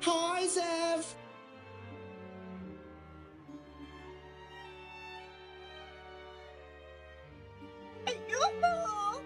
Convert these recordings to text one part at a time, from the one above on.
Hi, Zev. Yoo-hoo!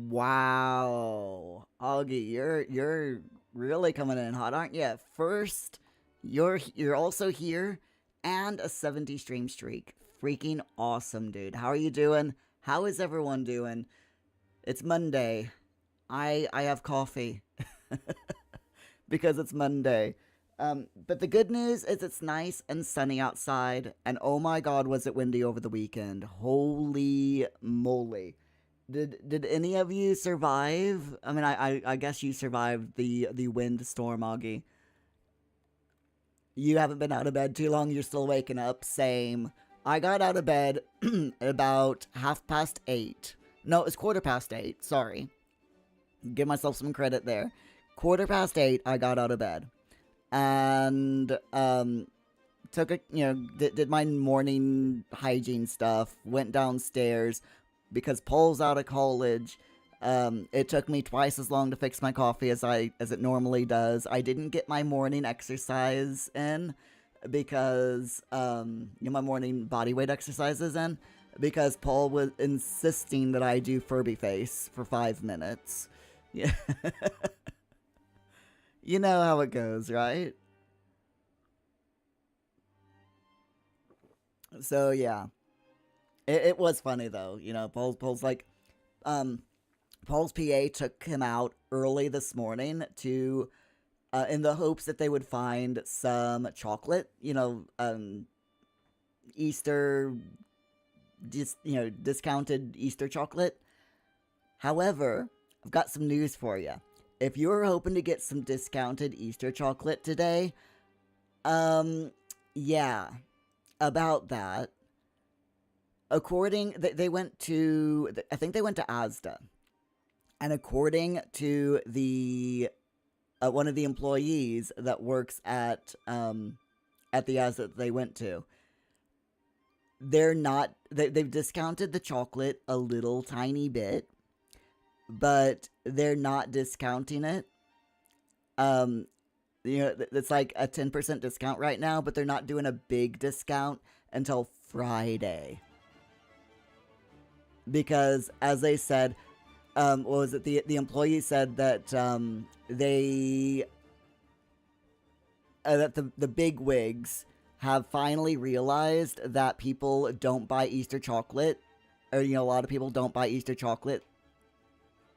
Wow, Augie, you're really coming in hot, aren't you? First, you're also here, and a 70 stream streak. Freaking awesome, dude. How are you doing? How is everyone doing? It's Monday. I have coffee because it's Monday. But the good news is it's nice and sunny outside, and oh my God, was it windy over the weekend? Holy moly! Did any of you survive? I mean, I guess you survived the wind storm, Augie. You haven't been out of bed too long. You're still waking up. Same. I got out of bed about 8:30. No, it's 8:15. Sorry. Give myself some credit there. 8:15. I got out of bed, and took a did my morning hygiene stuff. Went downstairs because Paul's out of college. It took me twice as long to fix my coffee as it normally does. I didn't get my morning exercise in because my morning body weight exercises in because Paul was insisting that I do Furby face for 5 minutes. Yeah. You know how it goes, right? So yeah. It was funny though, Paul's like Paul's PA took him out early this morning to, in the hopes that they would find some chocolate, Easter, discounted Easter chocolate. However, I've got some news for you. If you're hoping to get some discounted Easter chocolate today, yeah, about that. They went to, I think they went to Asda. And according to the one of the employees that works at the Asda that they went to, they've discounted the chocolate a little tiny bit, but they're not discounting it. It's like a 10% discount right now, but they're not doing a big discount until Friday. Because as they said, what was it? The employee said that they that the big wigs have finally realized that people don't buy Easter chocolate, or a lot of people don't buy Easter chocolate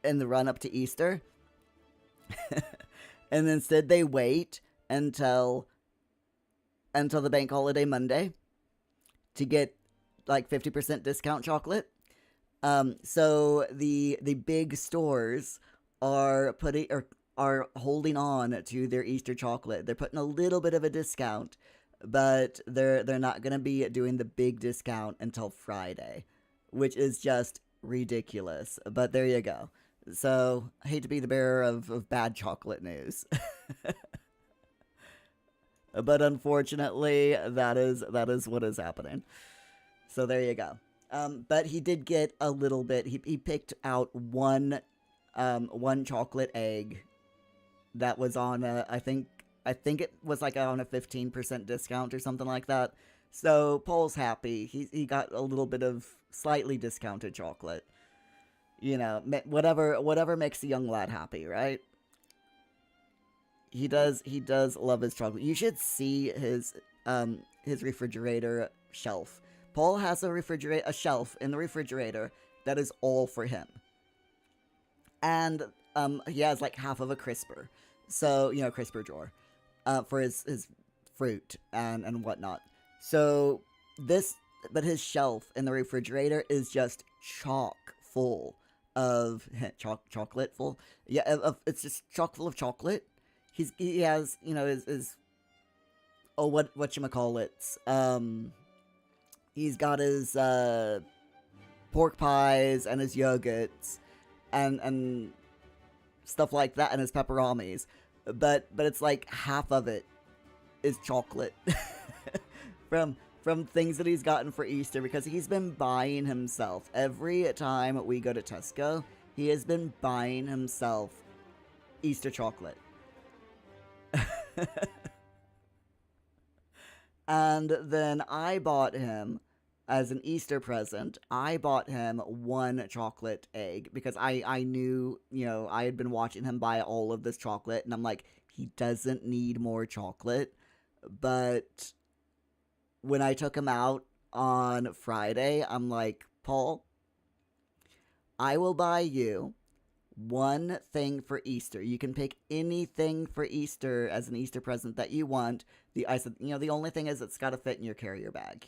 in the run up to Easter, and instead they wait until the bank holiday Monday to get like 50% discount chocolate. So the big stores are are holding on to their Easter chocolate. They're putting a little bit of a discount, but they're not gonna be doing the big discount until Friday, which is just ridiculous. But there you go. So I hate to be the bearer of bad chocolate news. But unfortunately that is what is happening. So there you go. But he did get a little bit. He picked out one chocolate egg that was on I think it was like on a 15% discount or something like that. So Paul's happy. He got a little bit of slightly discounted chocolate. Whatever makes a young lad happy, right? He does love his chocolate. You should see his refrigerator shelf. Paul has a shelf in the refrigerator that is all for him. And he has like half of a crisper. So, crisper drawer for his fruit and whatnot. So but his shelf in the refrigerator is just chock full of chocolate full. Yeah, it's just chock full of chocolate. He has, his oh, whatchamacallits. He's got his pork pies and his yogurts and stuff like that and his pepperonis. But it's like half of it is chocolate from from things that he's gotten for Easter, because he's been buying himself every time we go to Tesco. He has been buying himself Easter chocolate. And then I bought him, as an Easter present, I bought him one chocolate egg because I knew, I had been watching him buy all of this chocolate, and I'm like, he doesn't need more chocolate. But when I took him out on Friday, I'm like, Paul, I will buy you one thing for Easter. You can pick anything for Easter as an Easter present that you want. I said, the only thing is it's got to fit in your carrier bag,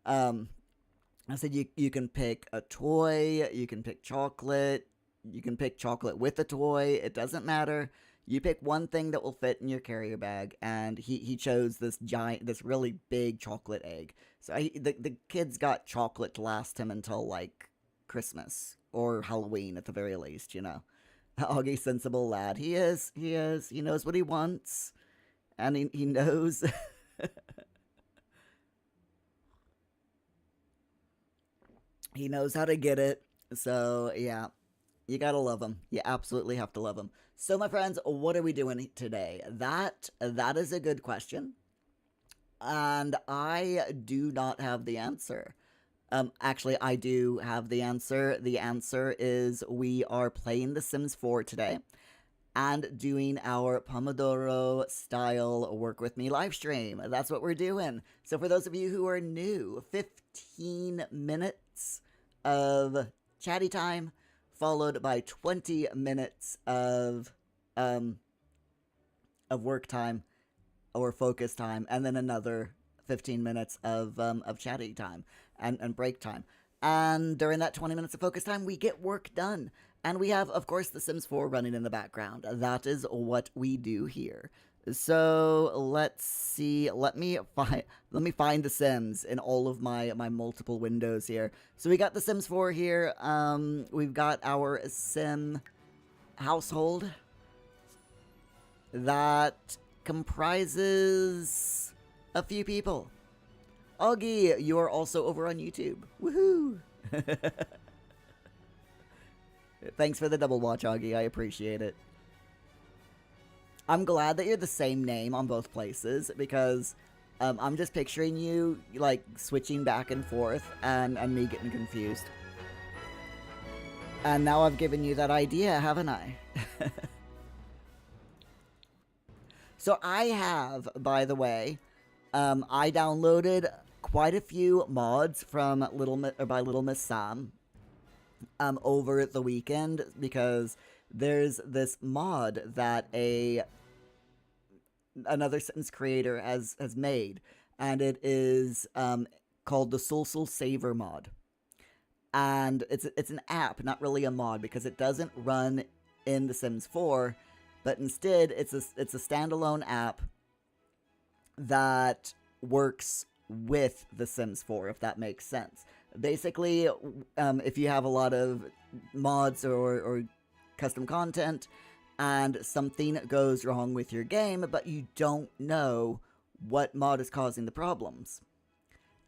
I said, you can pick a toy, you can pick chocolate, you can pick chocolate with a toy, it doesn't matter. You pick one thing that will fit in your carrier bag, and he chose this really big chocolate egg. So the kids got chocolate to last him until, like, Christmas or Halloween at the very least, Augie's sensible lad. He is. He knows what he wants, and he knows. He knows how to get it. So, yeah, you gotta love him. You absolutely have to love him. So, my friends, what are we doing today? That is a good question, and I do not have the answer. Actually, I do have the answer. The answer is we are playing The Sims 4 today and doing our Pomodoro style work with me live stream. That's what we're doing. So for those of you who are new, 15 minutes of chatty time followed by 20 minutes of work time or focus time, and then another 15 minutes of chatty time and break time. And during that 20 minutes of focus time, we get work done. And we have, of course, The Sims 4 running in the background. That is what we do here. So let's see. Let me find The Sims in all of my multiple windows here. So we got The Sims 4 here. We've got our Sim household that comprises a few people. Augie, you are also over on YouTube. Woohoo! Thanks for the double watch, Augie. I appreciate it. I'm glad that you're the same name on both places, because I'm just picturing you, like, switching back and forth and me getting confused. And now I've given you that idea, haven't I? So I have, by the way, I downloaded quite a few mods from by Little Miss Sam over the weekend, because there's this mod that another Sims creator has made, and it is called the Soul Saver mod. And it's an app, not really a mod, because it doesn't run in The Sims 4, but instead it's a standalone app that works with The Sims 4, if that makes sense. Basically, if you have a lot of mods or custom content and something goes wrong with your game, but you don't know what mod is causing the problems,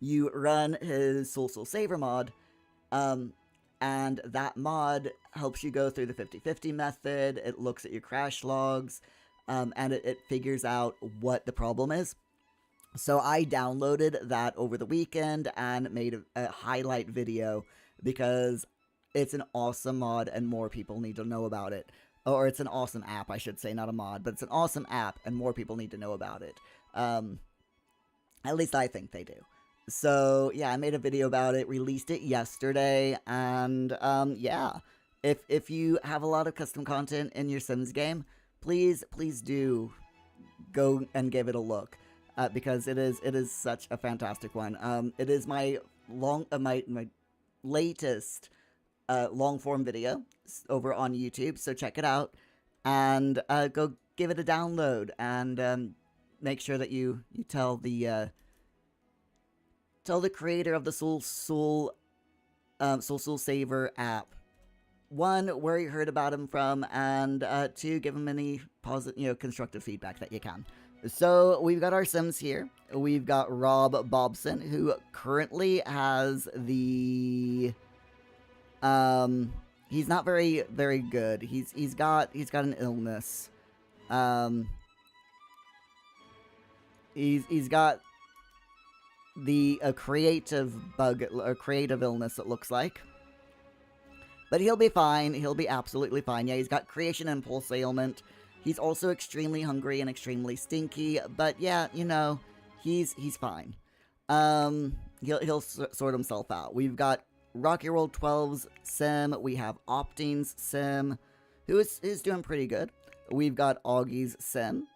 you run his Soul Saver mod, and that mod helps you go through the 50/50 method. It looks at your crash logs, and it figures out what the problem is. So I downloaded that over the weekend and made a highlight video, because it's an awesome mod and more people need to know about it. Or it's an awesome app, I should say, not a mod, but it's an awesome app and more people need to know about it. At least I think they do. So yeah, I made a video about it, released it yesterday, and yeah, if you have a lot of custom content in your Sims game, please do go and give it a look. Because it is such a fantastic one. It is my my latest long form video over on YouTube, so check it out and go give it a download, and make sure that you tell the creator of the Soul Saver app, one, where you heard about him from, and two, give him any positive, constructive feedback that you can. So we've got our Sims here. We've got Rob Bobson, who currently has the he's not very good. He's got an illness. Um he's got the a creative bug, a creative illness, it looks like. But he'll be fine. He'll be absolutely fine. Yeah, he's got creation impulse ailment. He's also extremely hungry and extremely stinky. But yeah, you know, he's fine. He'll sort himself out. We've got Rocky Roll 12's Sim. We have Optine's Sim, who is doing pretty good. We've got Augie's Sim.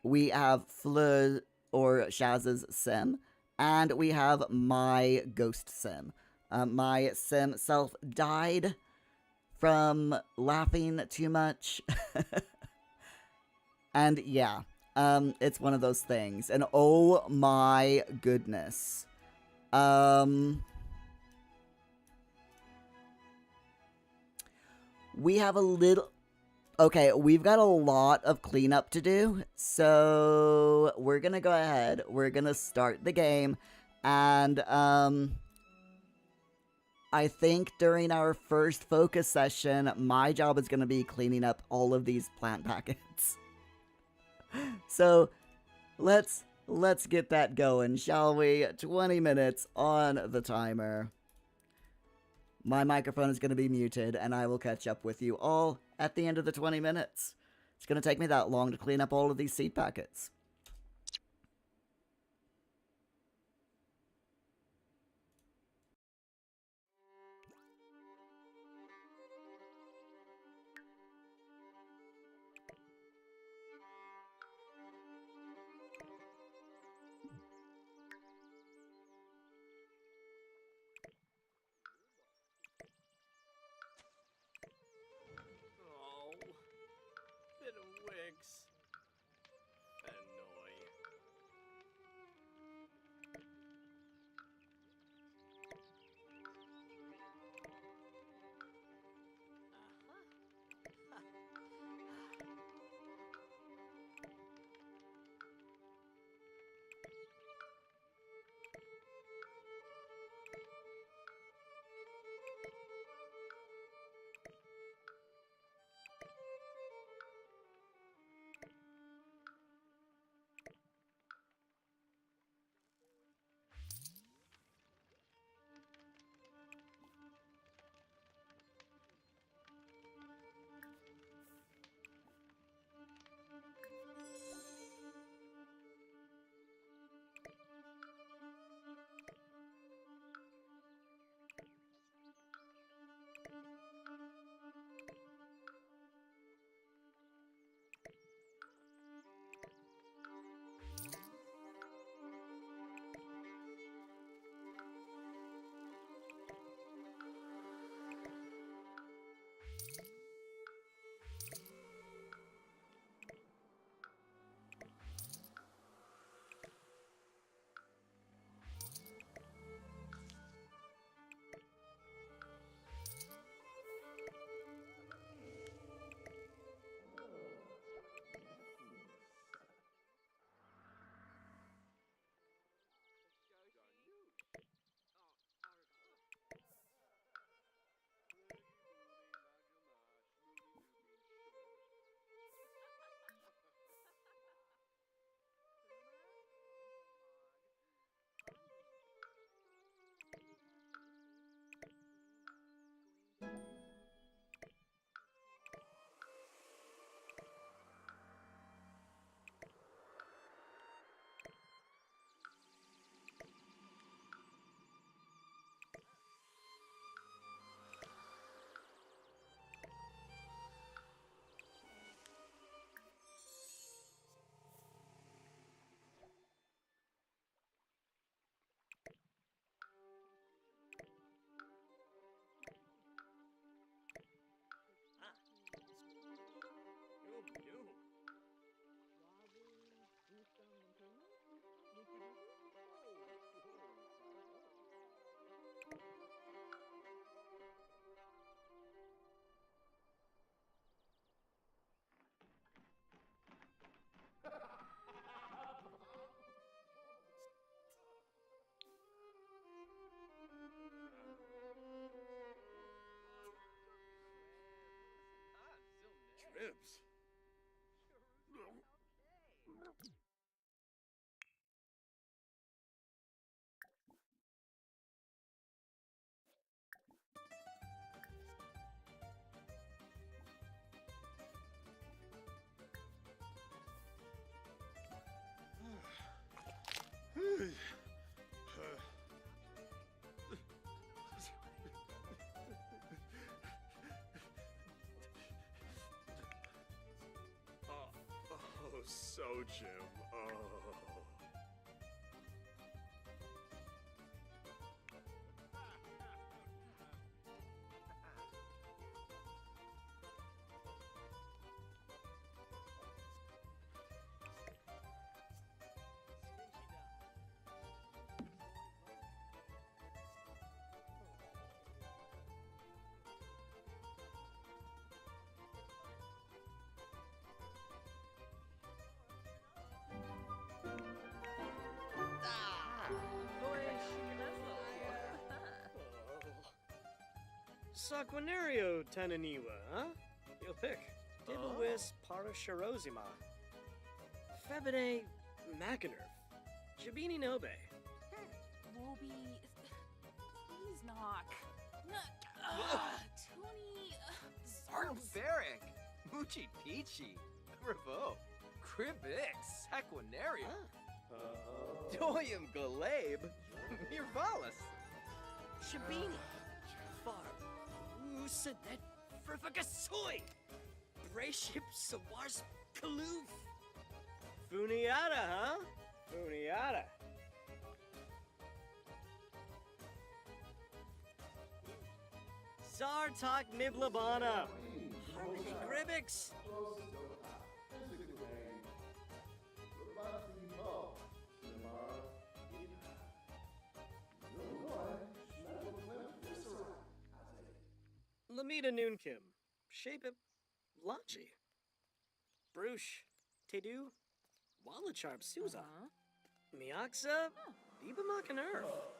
We have Fleur or Shaz's Sim. And we have my Ghost Sim. My Sim self died from laughing too much. And yeah, it's one of those things. And oh my goodness. We have a little... Okay, we've got a lot of cleanup to do. So we're going to go ahead. We're going to start the game. And, I think during our first focus session, my job is going to be cleaning up all of these plant packets. So let's get that going, shall we? 20 minutes on the timer. My microphone is going to be muted, and I will catch up with you all at the end of the 20 minutes. It's going to take me that long to clean up all of these seed packets. Oh, bit of Wix. ribs. Oh, so Jim. Oh. Saquinario Tananiwa, huh? You'll pick. Dibawis Parashirozima. Febide Macanerf. Jabini Nobe. Wobi, please knock. Tony. Barbaric, Moochie Peachy, Revo, Cribix, Sequinaria, Doyum Galabe, Mirvalis, Shabini. Far. Usadet Frifagasoi. Brayship Sawars Kaloof. Funiata, huh? Funiata. Zartok Miblabana. Harmony Gribix. Lamita Noonkim. Shape it. Lachi. Bruce. Tedu. Wallacharp Souza. Miaxa. Biba Makaner. Oh.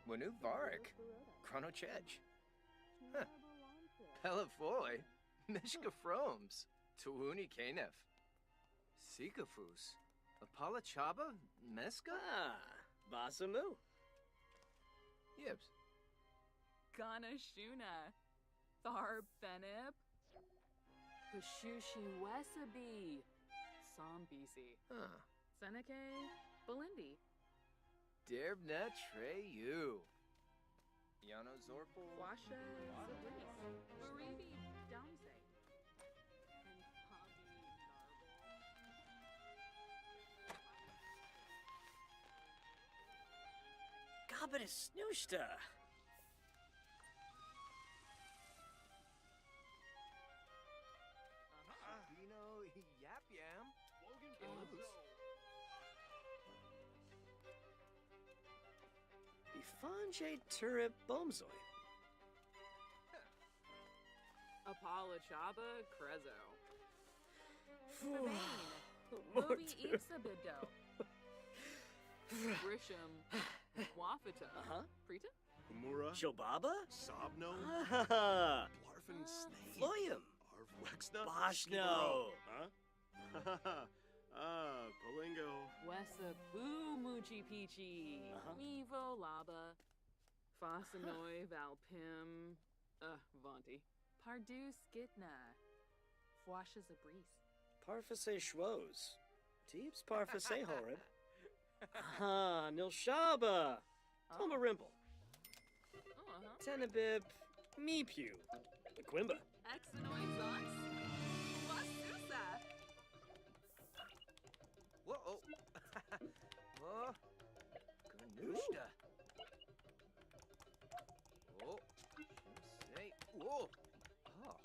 Wanu Varik, Chronochedge, Pelafoy, Mishka Fromes, Tuuni Kanef, Sikafus, Apalachaba, Meska? Ah, Basamu. Yibs. Ganashuna. Thar Benip. Pushushi Wesabi. Sambisi. Huh. Seneca. Belindi. Derbna Treyu. Yano Zorpal. Washa Zabris. Baribi Damse. And Hobby Narble. Gabadis Snooshta. Vino Yap Yam. Bifanje Turip Bomzoy. Apalachaba Crezo. Phew. Moby Ipsabibdo. Grisham. Wafata. Prita? Umura, Shobaba? Sobno, Ah, Blarfin Snake, Floyum. Arvwexna, Boshno. Huh? Polingo. Wesa Boo Moochie Peachy. Mevo Laba. Fasanoi Valpim. Vonti. Pardu Skitna. Fwashes a breeze. Parfase Schwoz. Teeps Parfase Horrid. Ah, Nilshaba. Tomarimple. Tenebib. Meepew. Quimba. Exonoid Zox. Wasusa. Whoa. Oh. Ganushta. Oh. Say. Whoa. Oh.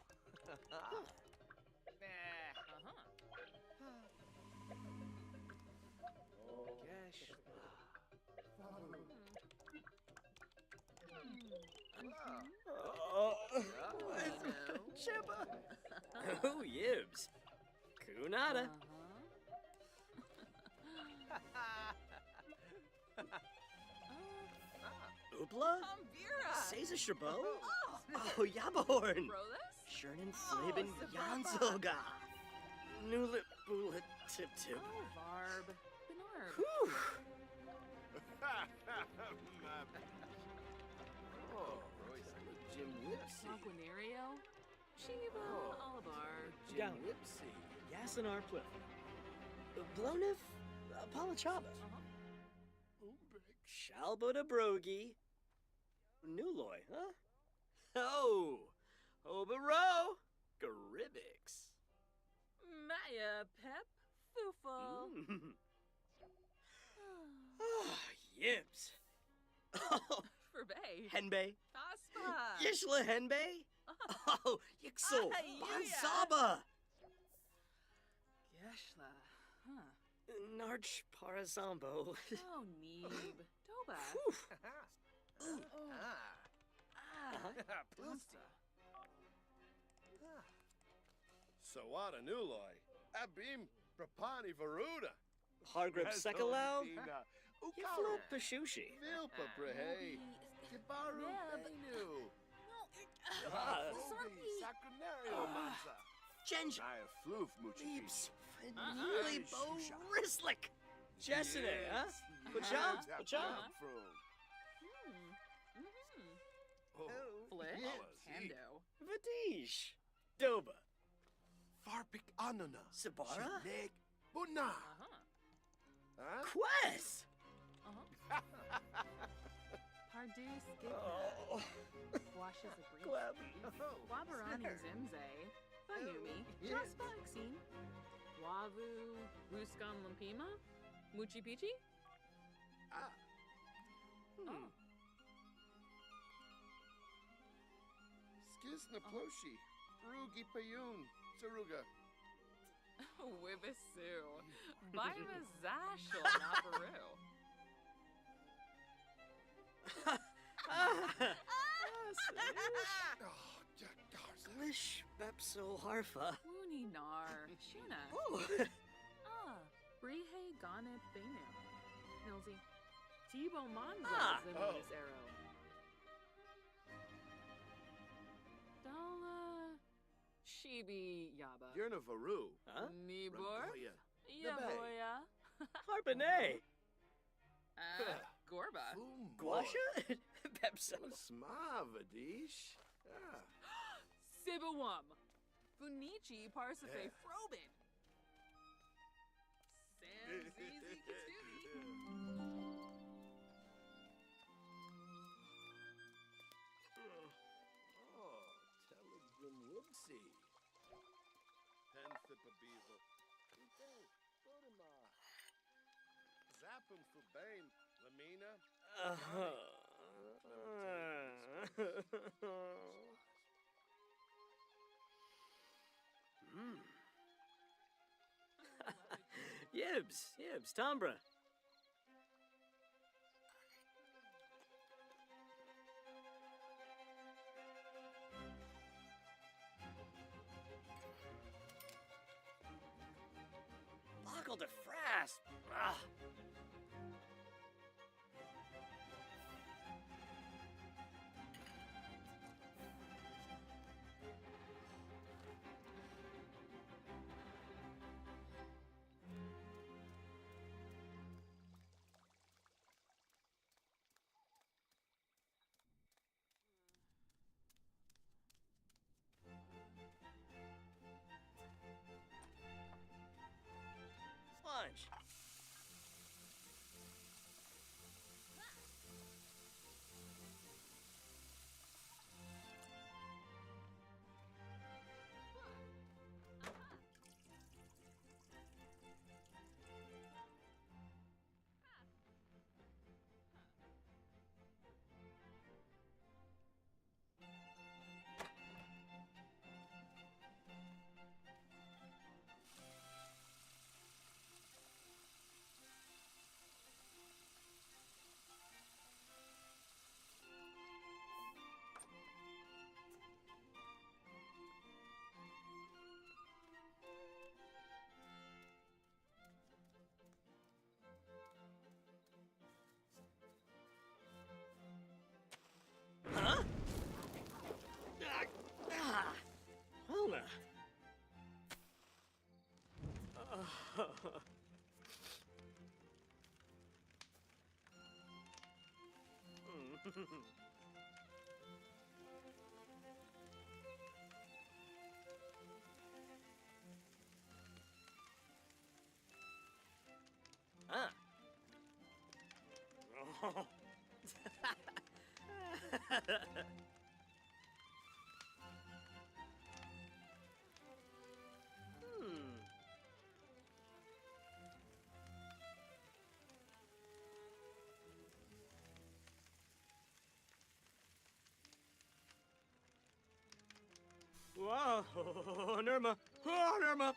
Gosh. Chippa. Oh, Yibs. Kunada. Oopla. Ambira. Seiza Shabo. Oh, Yabahorn. Brothers? Shernin Flaben Sabrina. Janzoga. Nulit Bulit Tip Tip. Oh, Barb. Bernard. Whew. Oh, Jim Whipsy. Sanguinario. Shiva. Olivar. Gown. Whipsy. Yasinar Plif. Blonif Palachaba. Shalboda Brogi. Nuloy, huh? Oh, Obero. Garibix. Maya Pep. Fufo. Mm. Ah, Yibs. Oh, Forbay. Henbei. Taspa. Yishla Henbei. Oh, Yixo. Ah, yeah. Bansaba. Geshla. Huh. Narch Parazambo. Oh, Neeb. Toba. Whew. Pusta. Sawada Nuloy. Abim Prapani Varuda. Hargrib Sekalau. Ukara. Yiflip Pashushi. Vilpa Brehe. Kibaru Neb. Benu. Ah, Fobi. Sacunario Mansa. Genja. Naya Floof Muchi. Leaps. Nearly Bo Rislick. Jessine, huh? Pacha? Pacha? Flick. Tando. Vadish. Doba. Farpik Anuna. Sabara? Neg. Buna. Huh? Quest. Pardu Skidna. Oh. Washes a breeze. Glabby. Wabarani Zimze. Fayumi. Jaspa Exine. Wavu. Ruskan Lampima. Muchi Pichi. Ah. Hmm. Skisna Ploshi. Rugi Payun. Saruga. Wibisu. Baima Zashel Nabaru. Oh, Jack Garza. Glish Bepso Harfa. Wuni Nar. Shuna. Oh. Brihe Gane Benu. Nilsy. Tibo Manza Ah. Zimmer's arrow. Dala. Shibi Yaba. Yerna Varu. Huh? Nibor. Ramgoya. Yaboya. Harbine. Gorba. Guasha? Bepso. Sma Vadish. Ah. Sibawum. Funichi Parsife Frobin. Sam Zizi Kitsumi. Oh, Telegram Whoopsie. Pensipabiva. Zappum Fubain. Lamina. Yibs, Tombra. Buckle de Frast. Ah. Lunch. Huh. Oh. Hmm. Wow, Nirma. Oh, Nirma.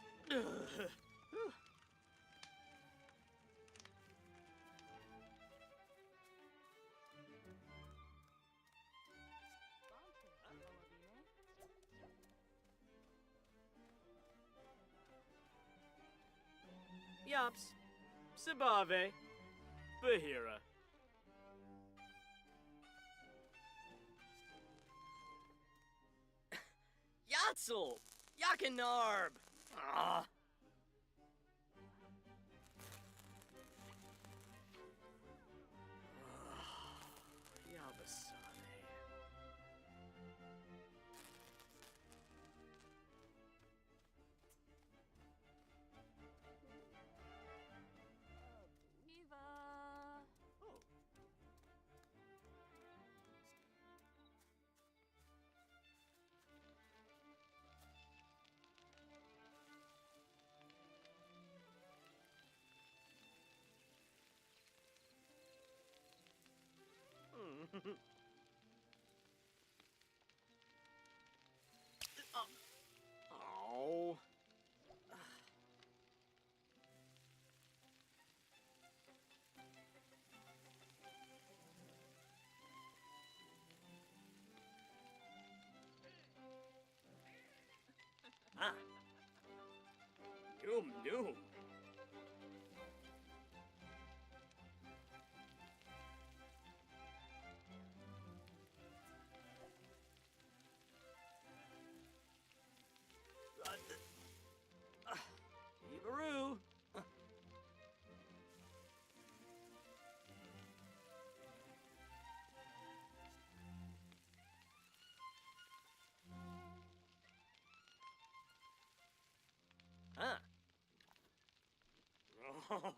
Yops. Sibave. Bahira. Yatzel! Yakinarb! Ah! Yabasane. Eva. Oh. Oh. Ah. Noom, noom. Ebaroo. Huh. Oh.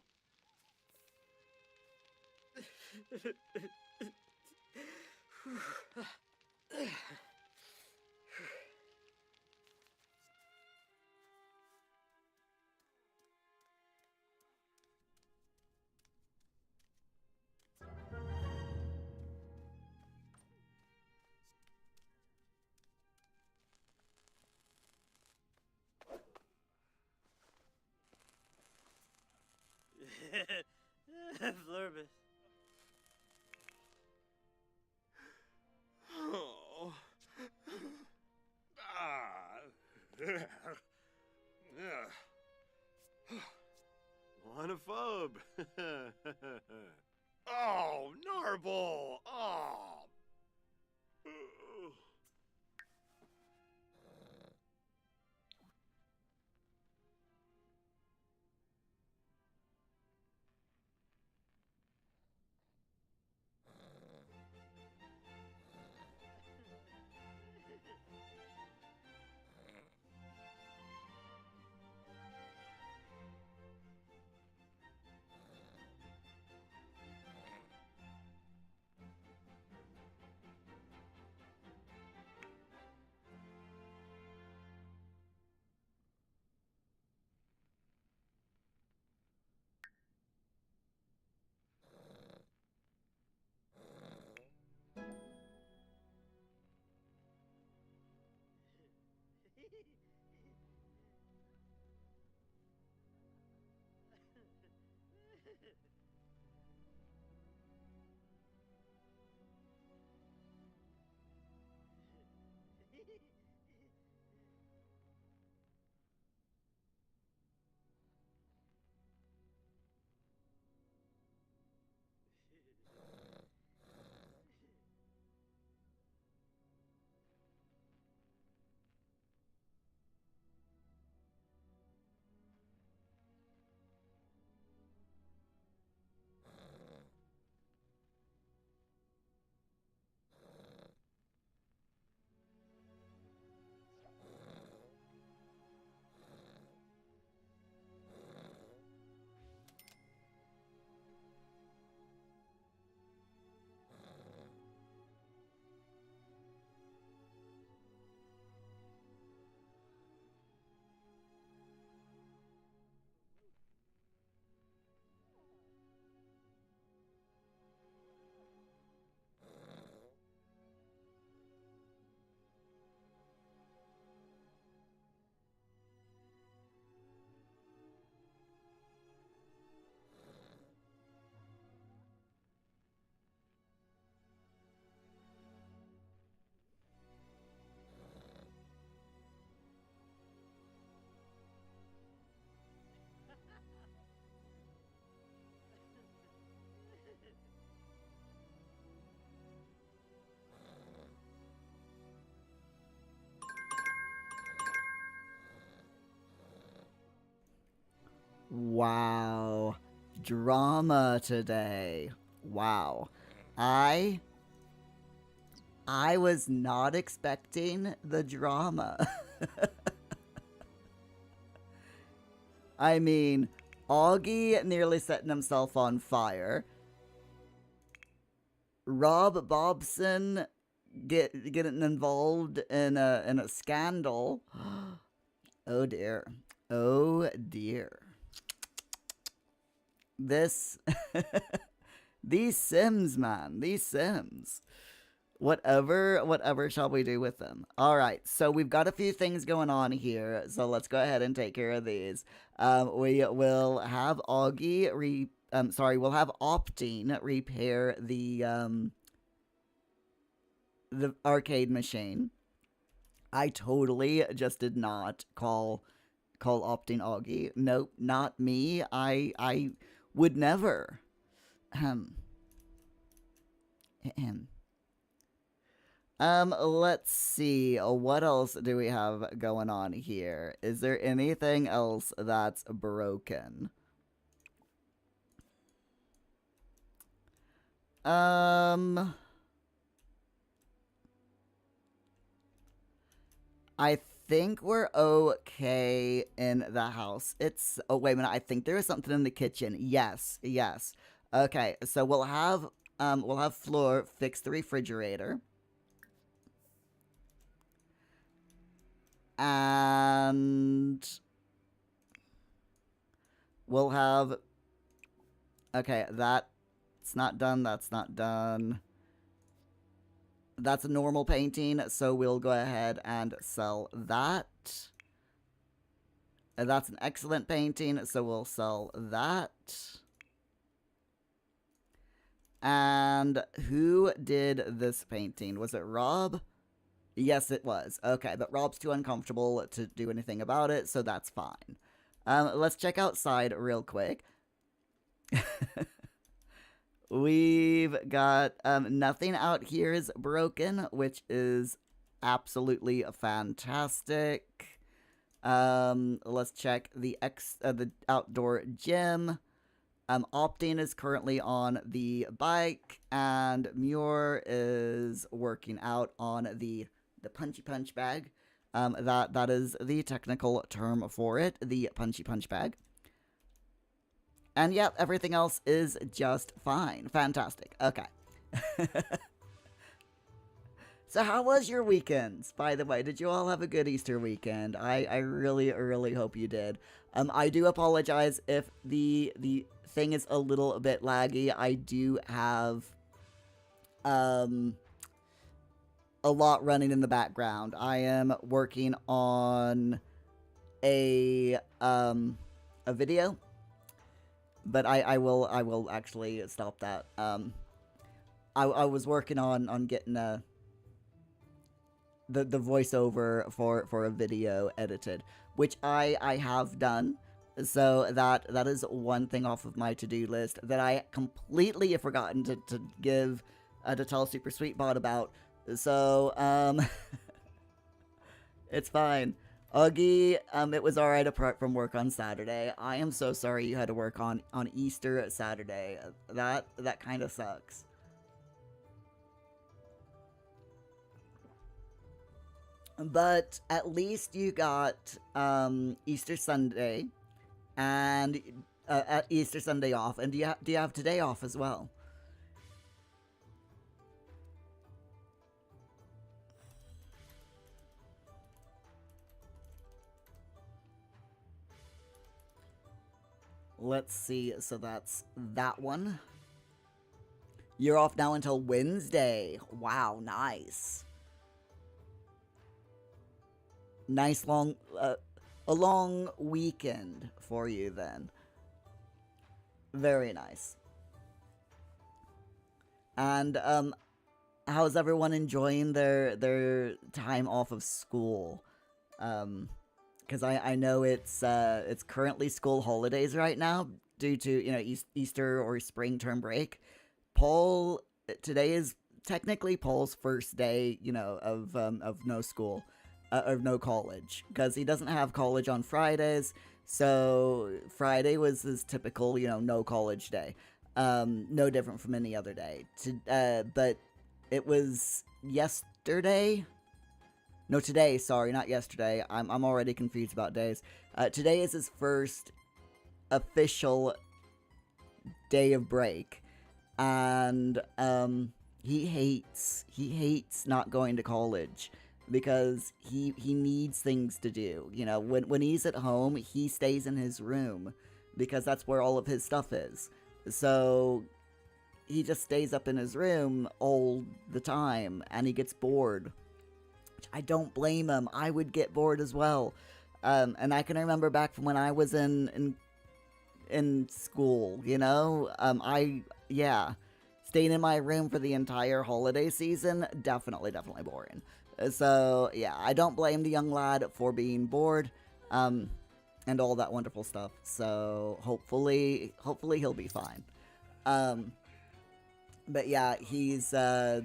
Flurbus. Oh. Ah. Wanaphobe. Oh, Narble. Oh. Wow. Drama today. Wow. I was not expecting the drama. I mean, Augie nearly setting himself on fire. Rob Bobson getting involved in a scandal. Oh dear. Oh dear. This these Sims, man. These Sims. Whatever shall we do with them? Alright, so we've got a few things going on here, so let's go ahead and take care of these. We will have Augie we'll have Optine repair the arcade machine. I totally just did not call Optine Augie. Nope, not me. I would never. Let's see. What else do we have going on here? Is there anything else that's broken? I think we're okay in the house. Oh, wait a minute. I think there is something in the kitchen. Yes. Okay, so we'll have Floor fix the refrigerator. And we'll have... Okay, that's not done. That's not done. That's a normal painting, so we'll go ahead and sell that. And that's an excellent painting, so we'll sell that. And who did this painting? Was it Rob? Yes, it was. Okay, but Rob's too uncomfortable to do anything about it, so that's fine. Let's check outside real quick. We've got nothing out here is broken, which is absolutely fantastic. Let's check the outdoor gym. Optine is currently on the bike, and Muir is working out on the punchy punch bag. That is the technical term for it, the punchy punch bag. And yeah, everything else is just fine. Fantastic. Okay. So how was your weekends, by the way? Did you all have a good Easter weekend? I really, really hope you did. I do apologize if the thing is a little bit laggy. I do have a lot running in the background. I am working on a video. But I will actually stop that. I was working on getting the voiceover for a video edited, which I have done. So that is one thing off of my to-do list that I completely have forgotten to tell Super Sweetbot about. So it's fine. Augie, it was alright apart from work on Saturday. I am so sorry you had to work on Easter Saturday. That kind of sucks. But at least you got Easter Sunday and Easter Sunday off. And do you have today off as well? Let's see, so that's that one. You're off now until Wednesday. Wow, nice. Nice a long weekend for you then. Very nice. And how's everyone enjoying their time off of school? Because I know it's currently school holidays right now due to Easter or spring term break. Today is technically Paul's first day of no school, of no college, because he doesn't have college on Fridays. So Friday was his typical, no college day. No different from any other day. But it was yesterday. No, today. Sorry, not yesterday. I'm already confused about days. Today is his first official day of break, and he hates not going to college because he needs things to do. When he's at home, he stays in his room because that's where all of his stuff is. So he just stays up in his room all the time, and he gets bored. I don't blame him. I would get bored as well. And I can remember back from when I was in school, staying in my room for the entire holiday season, definitely boring. So, yeah, I don't blame the young lad for being bored, and all that wonderful stuff. So, hopefully he'll be fine. But yeah, he's, I've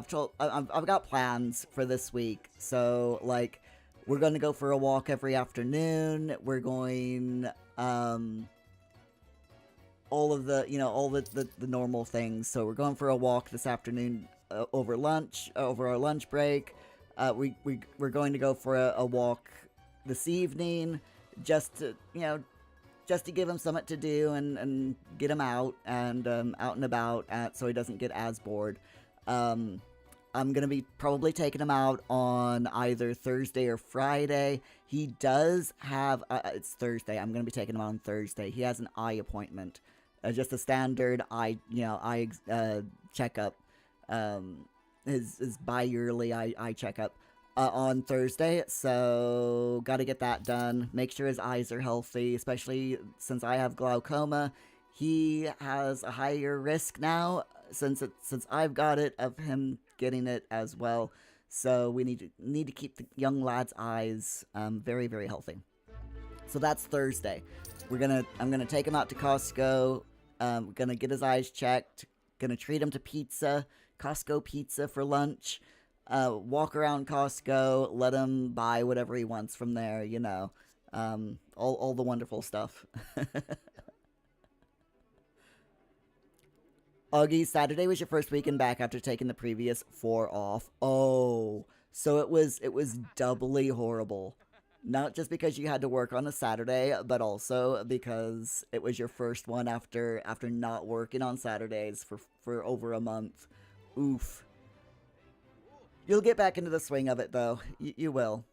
got plans for this week. So, like, we're going to go for a walk every afternoon. We're going, all of the normal things. So we're going for a walk this afternoon over our lunch break. We're going to go for a walk this evening, just to give him something to do and get him out and out and about, so he doesn't get as bored. I'm going to be probably taking him out on either Thursday or Friday. He does have, it's Thursday. I'm going to be taking him out on Thursday. He has an eye appointment. Just a standard eye checkup. His bi-yearly eye checkup on Thursday. So, got to get that done. Make sure his eyes are healthy, especially since I have glaucoma. He has a higher risk now since I've got it of him getting it as well. So we need to keep the young lad's eyes very, very healthy. So that's Thursday. I'm gonna take him out to Costco. Gonna get his eyes checked. Gonna treat him to pizza, Costco pizza for lunch. Walk around Costco. Let him buy whatever he wants from there. All the wonderful stuff. Augie, Saturday was your first weekend back after taking the previous 4 off. Oh, so it was doubly horrible. Not just because you had to work on a Saturday, but also because it was your first one after not working on Saturdays for over a month. Oof. You'll get back into the swing of it, though. You will.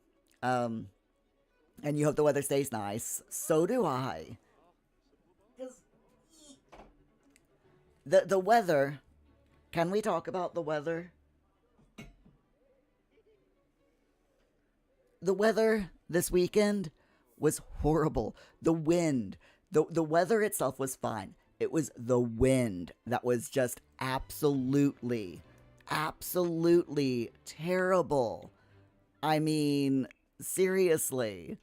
And you hope the weather stays nice. So do I. The weather, can we talk about the weather? The weather this weekend was horrible. The wind, the weather itself was fine. It was the wind that was just absolutely terrible. I mean, seriously.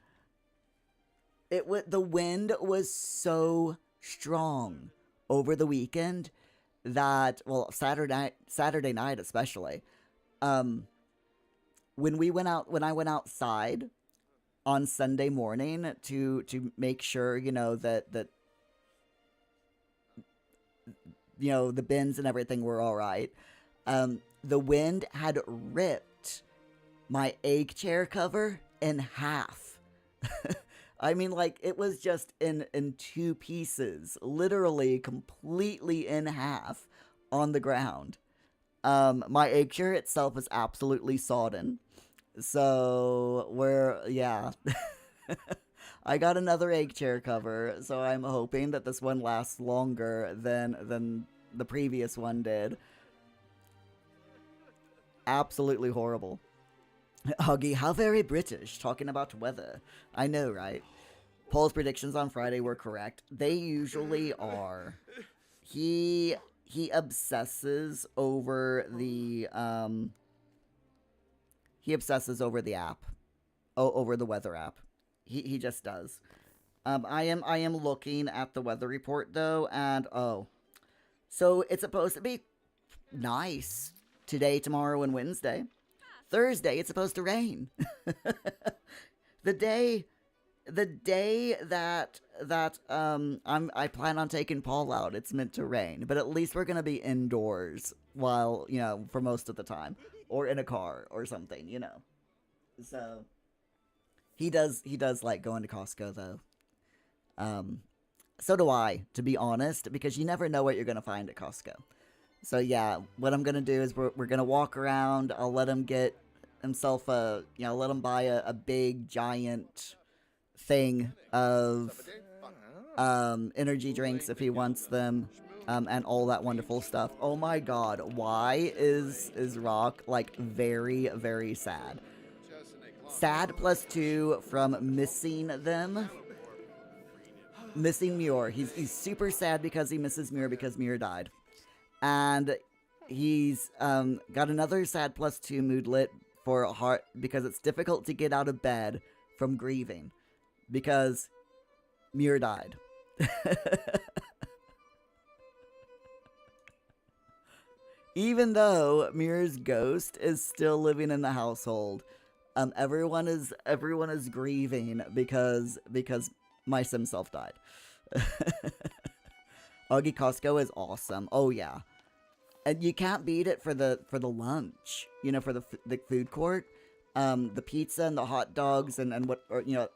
The wind was so strong over the weekend that, well, Saturday night especially, when I went outside on Sunday morning to make sure, that the bins and everything were all right, the wind had ripped my egg chair cover in half. I mean, like, it was just in 2 pieces, literally completely in half on the ground. My egg chair itself is absolutely sodden. So, I got another egg chair cover, so I'm hoping that this one lasts longer than the previous one did. Absolutely horrible. Huggy, how very British, talking about weather. I know, right? Paul's predictions on Friday were correct. They usually are. He obsesses over the app. Over the weather app. He just does. I am looking at the weather report though, and so it's supposed to be nice today, tomorrow, and Wednesday. Thursday, it's supposed to rain. The day the day that I plan on taking Paul out, it's meant to rain, but at least we're gonna be indoors while, for most of the time, or in a car or something. So he does like going to Costco though. So do I, to be honest, because you never know what you're gonna find at Costco. So yeah, what I'm gonna do is we're gonna walk around. I'll let him get himself let him buy a big giant thing of energy drinks if he wants them, and all that wonderful stuff. Oh my god, why is Rock like very, very sad? Sad plus 2 from missing them. Missing Muir. He's super sad because he misses Muir because Muir died. And he's got another sad plus 2 moodlet for a heart because it's difficult to get out of bed from grieving because Muir died. Even though Muir's ghost is still living in the household, everyone is grieving because my sim self died. Augie Costco is awesome. Oh yeah, and you can't beat it for the lunch. For the food court, the pizza and the hot dogs and what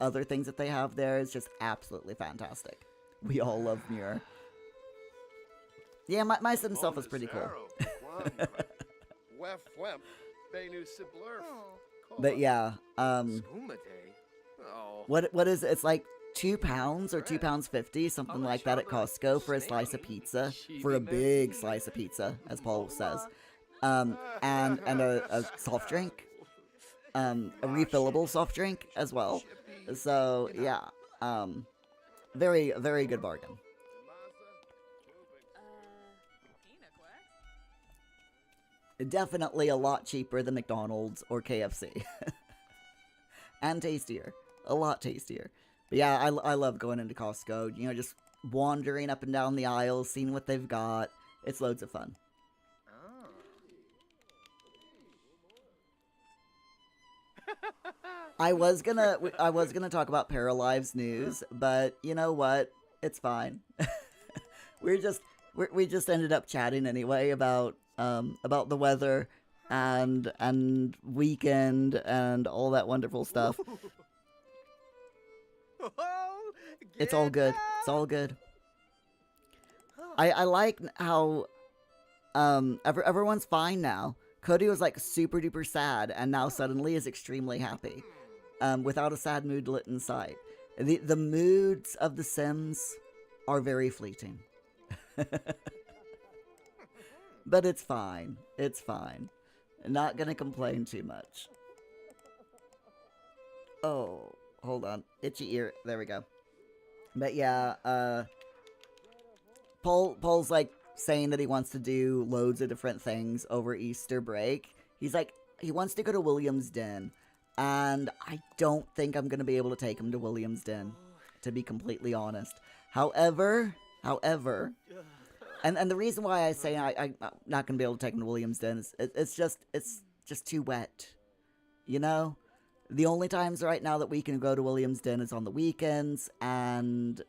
other things that they have there is just absolutely fantastic. We all love Muir. Yeah, my sim self is pretty cool. But yeah, what is it? It's like £2 or £2.50, something like that at Costco for a slice of pizza, for a big slice of pizza, as Paul says, and a soft drink, a refillable soft drink as well. So yeah, very, very good bargain. Definitely a lot cheaper than McDonald's or KFC. And tastier. A lot tastier. But yeah, I love going into Costco. Just wandering up and down the aisles, seeing what they've got. It's loads of fun. I was gonna talk about Paralives news, but you know what? It's fine. we just ended up chatting anyway about the weather and weekend and all that wonderful stuff. It's all good. It's all good. I like how everyone's fine now. Cody was like super duper sad and now suddenly is extremely happy. Without a sad moodlet in sight. The moods of the Sims are very fleeting. But it's fine. It's fine. Not gonna complain too much. Oh, hold on. Itchy ear. There we go. But yeah, Paul's like saying that he wants to do loads of different things over Easter break. He's like, he wants to go to William's Den. And I don't think I'm gonna be able to take him to William's Den, to be completely honest. However, and the reason why I say I'm not gonna be able to take him to William's Den is it's just too wet. The only times right now that we can go to William's Den is on the weekends, and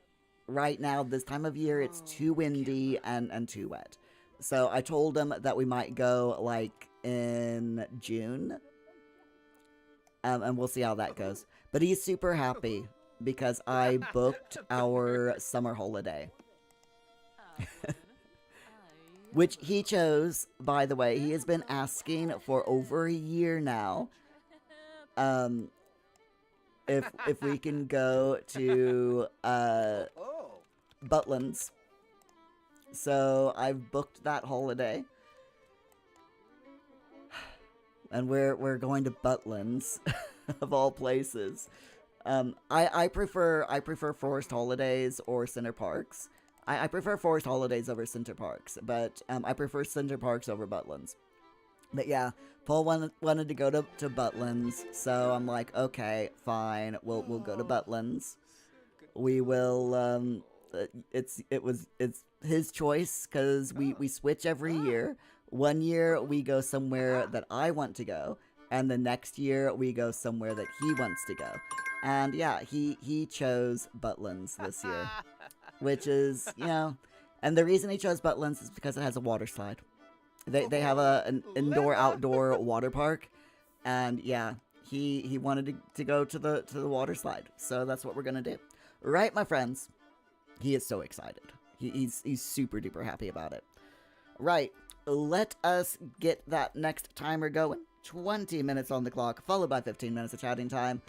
right now, this time of year, it's too windy and too wet. So I told him that we might go, like, in June, and we'll see how that goes. But he's super happy, because I booked our summer holiday. Which he chose, by the way. He has been asking for over a year now. If we can go to Butlins. So I've booked that holiday. And we're going to Butlins of all places. I prefer forest holidays or Center Parks. I prefer forest holidays over Center Parks, but I prefer Center Parks over Butlins. But yeah, Paul wanted to go to Butlins, so I'm like, okay, fine, we'll go to Butlins. We will. It's his choice because we switch every year. One year we go somewhere that I want to go, and the next year we go somewhere that he wants to go. And yeah, he chose Butlins this year, which is, and the reason he chose Butlins is because it has a water slide. They have an indoor-outdoor water park, and yeah, he wanted to go to the water slide, so that's what we're gonna do. Right, my friends? He is so excited. He's super duper happy about it. Right, let us get that next timer going. 20 minutes on the clock, followed by 15 minutes of chatting time,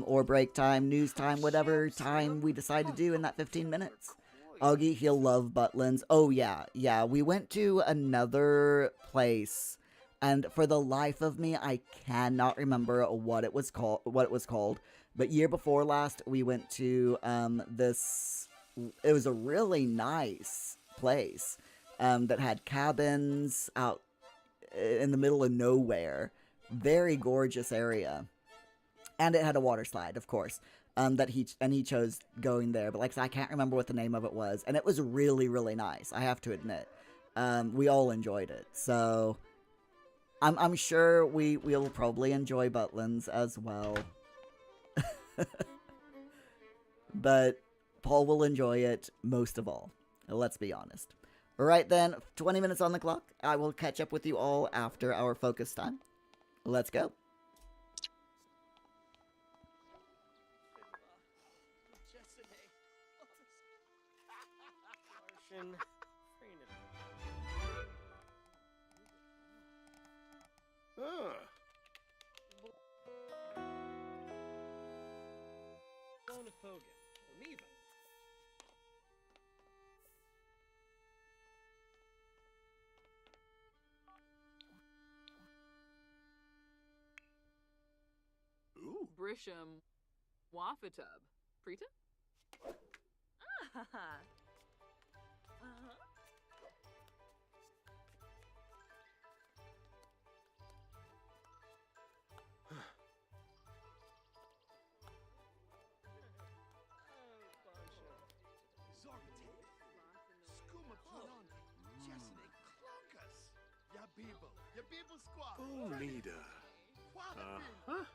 or break time, news time, whatever time we decide to do in that 15 minutes. Augie, he'll love Butlins. Oh yeah, we went to another place, and for the life of me, I cannot remember what it was called. But year before last, we went to this. It was a really nice place that had cabins out in the middle of nowhere. Very gorgeous area, and it had a water slide, of course. That he chose going there, but like I can't remember what the name of it was, and it was really, really nice. I have to admit, we all enjoyed it. So I'm sure we'll probably enjoy Butlins as well. But Paul will enjoy it most of all. Let's be honest. All right then, 20 minutes on the clock. I will catch up with you all after our focus time. Let's go. Brisham Wafatub. Prita? Ah, Bonita. Huh?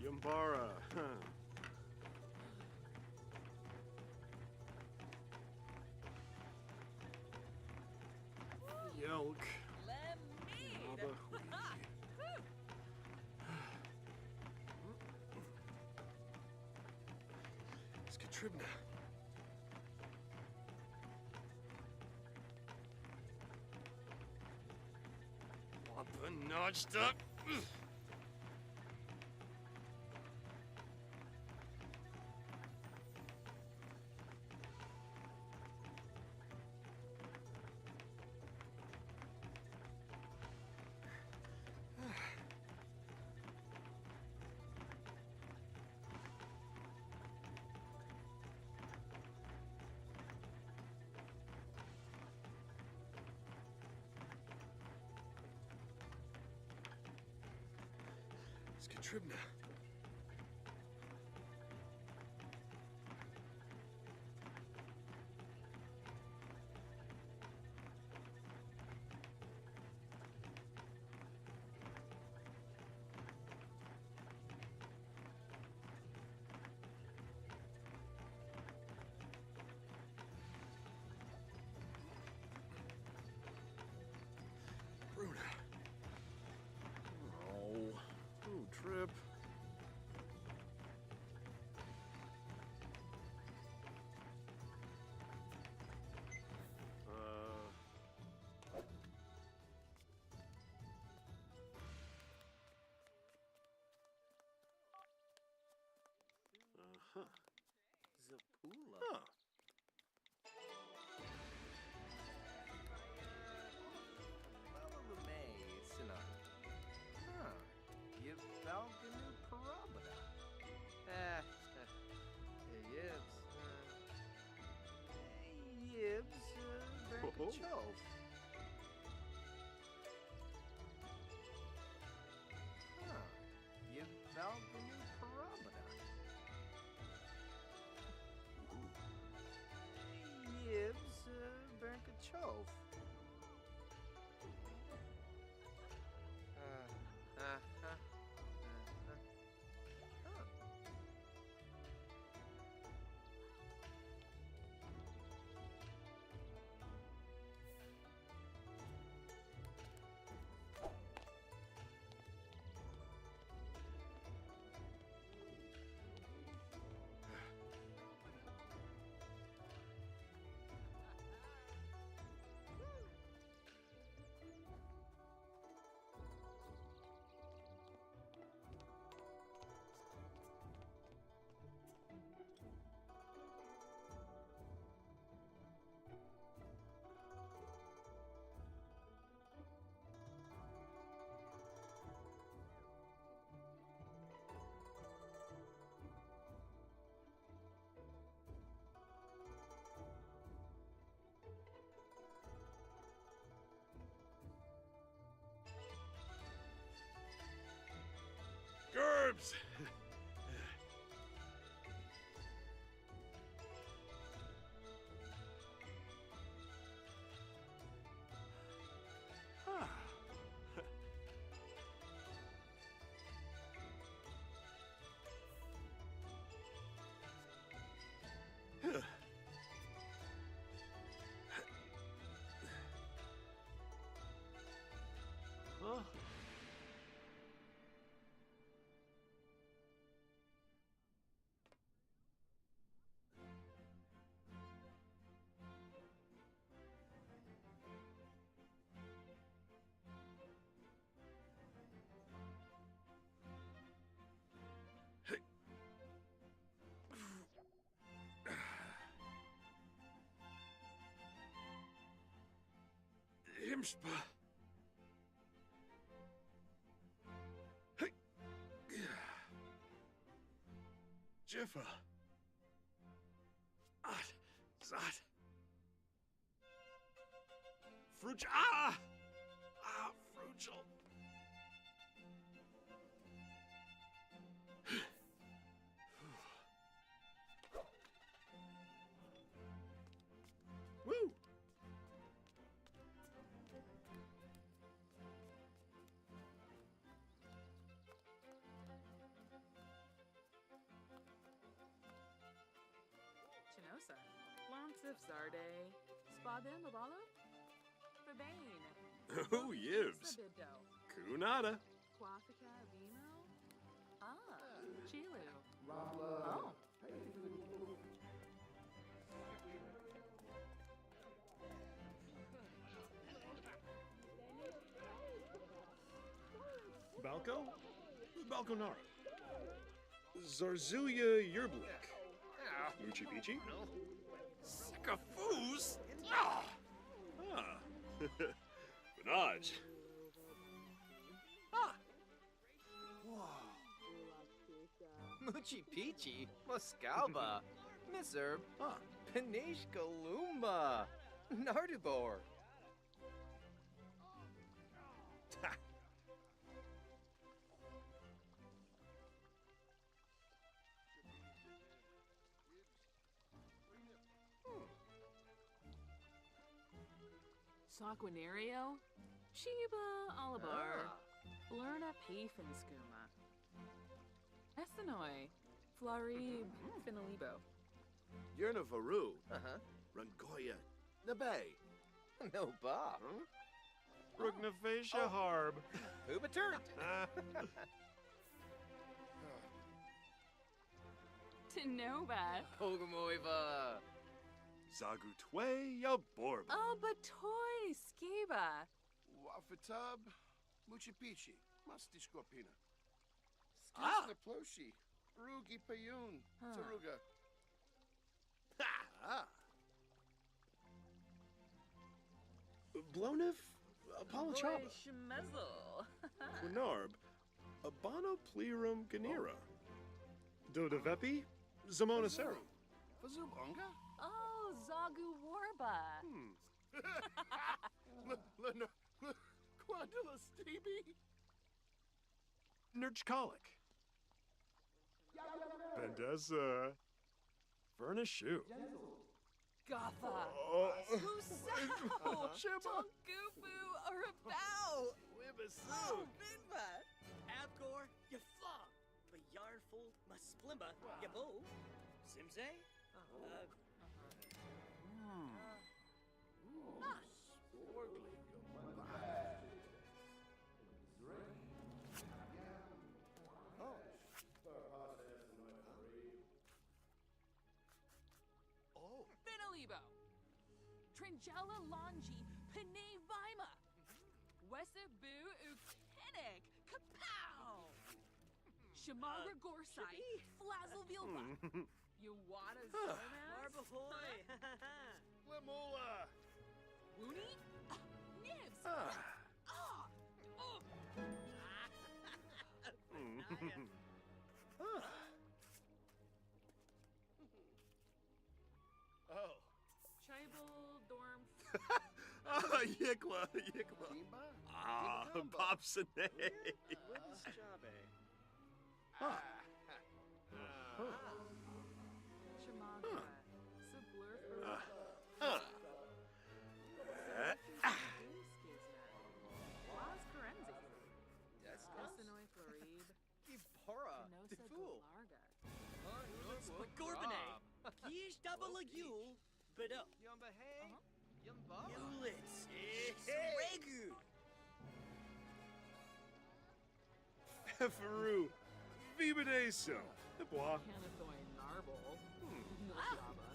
Yumbara. Yelk. Lemonade! Abba Skatribna. Wampa notched up. Skatribna. Bruna. Oh. Ooh, Trip. Uh-huh. Zapula. Huh. You balcony parabada. Yibs. Yibs, Berkachov. You balcony parabada. Yibs, Berkachov. Gerbs! Huh? Himspa. Hey. Jiffa. Zat. Fruch. Fruchel. Woo! Sif Zarde. Spadin Babalo? Fabane. Oh, yibs. Sabibdo. Kunada. Quafika Vimo? Ah, Chilu. Oh. Balco? Balconara. Zarzuya Yerblik. Moochie Peachy? Sycophus? Ah! Benaj. Moochie Peachy, Muscalba, Miserb, Panish Galumba, Nardubor. Saquinario? Chiba Alabar. Lerna Pafinskuma. Essenoi. Flarib Finalibo. Yerna Varu. Uh-huh. Rangoya. Nabe. No Bob. Rugnaphasia Harb. Hubaturt. Tinoba. Pogamoiva. Zagutwe Yaborba. Oh, Batoy Skiba. Wafatab. Muchipichi. Masti Scorpina. Ah! Skisna Ploshi. Rugi Payun. Huh. Taruga. Blonif Apolachaba. Boy Schmezel. Quinarb. Abano Plerum Ganira. Dodavepi Zamona Serum. Fazub Onga? Oh, Zagu Warba. Quadilla Stevie? Nurchkalik. Bendeza. Vernishu. Gotha. Oh. Musao. Tonkufu Arabao. Wibasu. Binba! Abgor, you flog! But yarnful, masplimba, you bo. Simse? Finalibo. Tringella Longi. Pene Vima. Wesabu Ukinik. Kapow. Shamagra Gorsai. Flazzle Vilba. Yuwada Zomas. Barbahoy! Lemula. Woony. Nibs. Oh. Tribal Dorm. Yikla. Kimba? Popsine. Wibs Jabe. Chamagra. Sublurf. Las Carenzi. Essenoi Florib. Gipora. Canosa Defool. Galarga. Gorbane! Kish double legule, but up. Yumba Hay. Yumba. Ulits! Regu! Fefaru. Vibadeso. Bois. Canathoi Narble. Nojaba.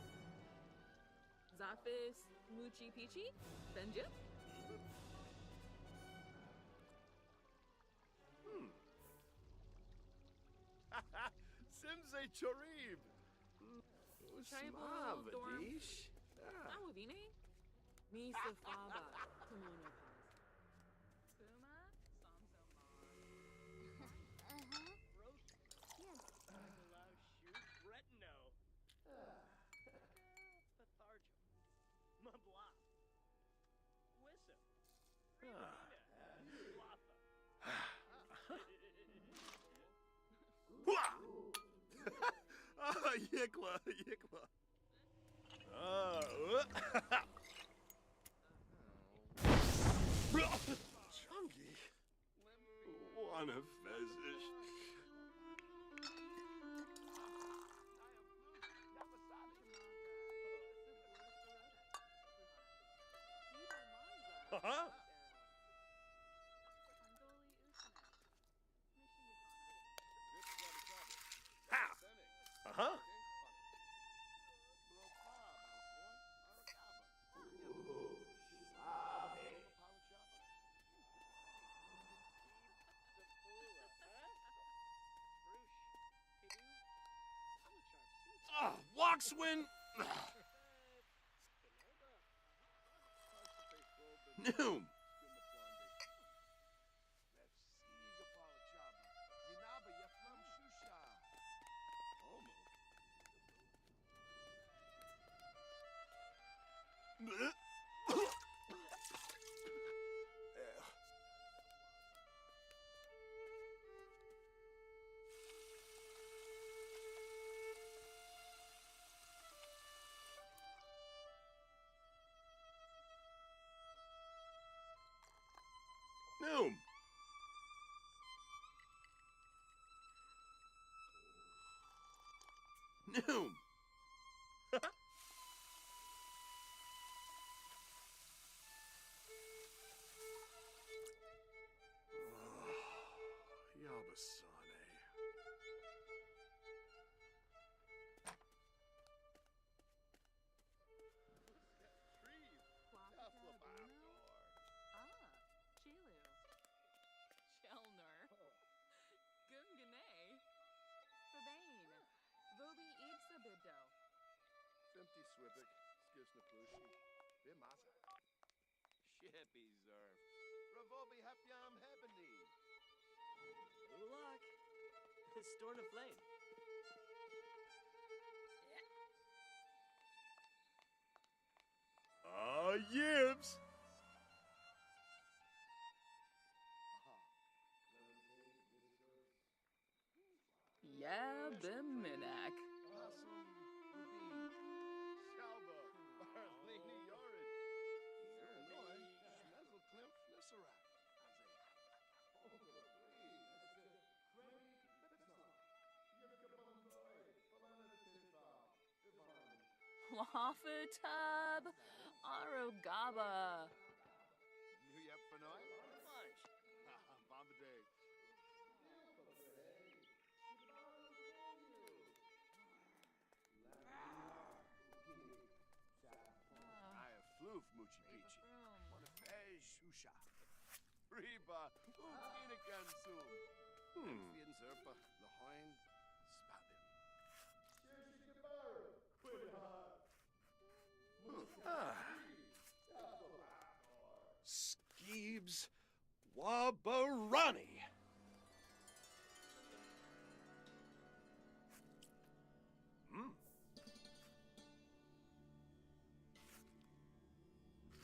Zaphis Muchi Peachy. Benja. Simse Chorib. Tribal Dorm. Usmavadish. Awavine. Misa Faba. Tamuno Pass. Puma. Retino. Patharjo. Mabla. Wissa. Yikla. Chunky. Wanna fezish. Uh-huh. Ha! Uh-huh. Ah, Waxwin! Noom! Noom! Noom! Yabasane. Chilu. Chelner. Gungane. Babane. Vobi Ibsabibdo. Fimty Swibik, Skisnaplushi, Bimasa. Shippy Zerf. Ravobi Hapyam Hebony. Luck. Storm of flame. Ah, Yibs! Yeah, Biminak. Possum, Rubin, Shalba, Barlini Yorid. Illinois, Schmezel Klimp, Nissarak. Wafa Tub. Arogaba. New Yep Fanoy? Lunch. Bombay. I have floof Moochie Peachy. One of Fez Shusha. Reba, Utina Gansum. Vieden Zerpa, Lahoin, Spabim. Skeebs Wabarani.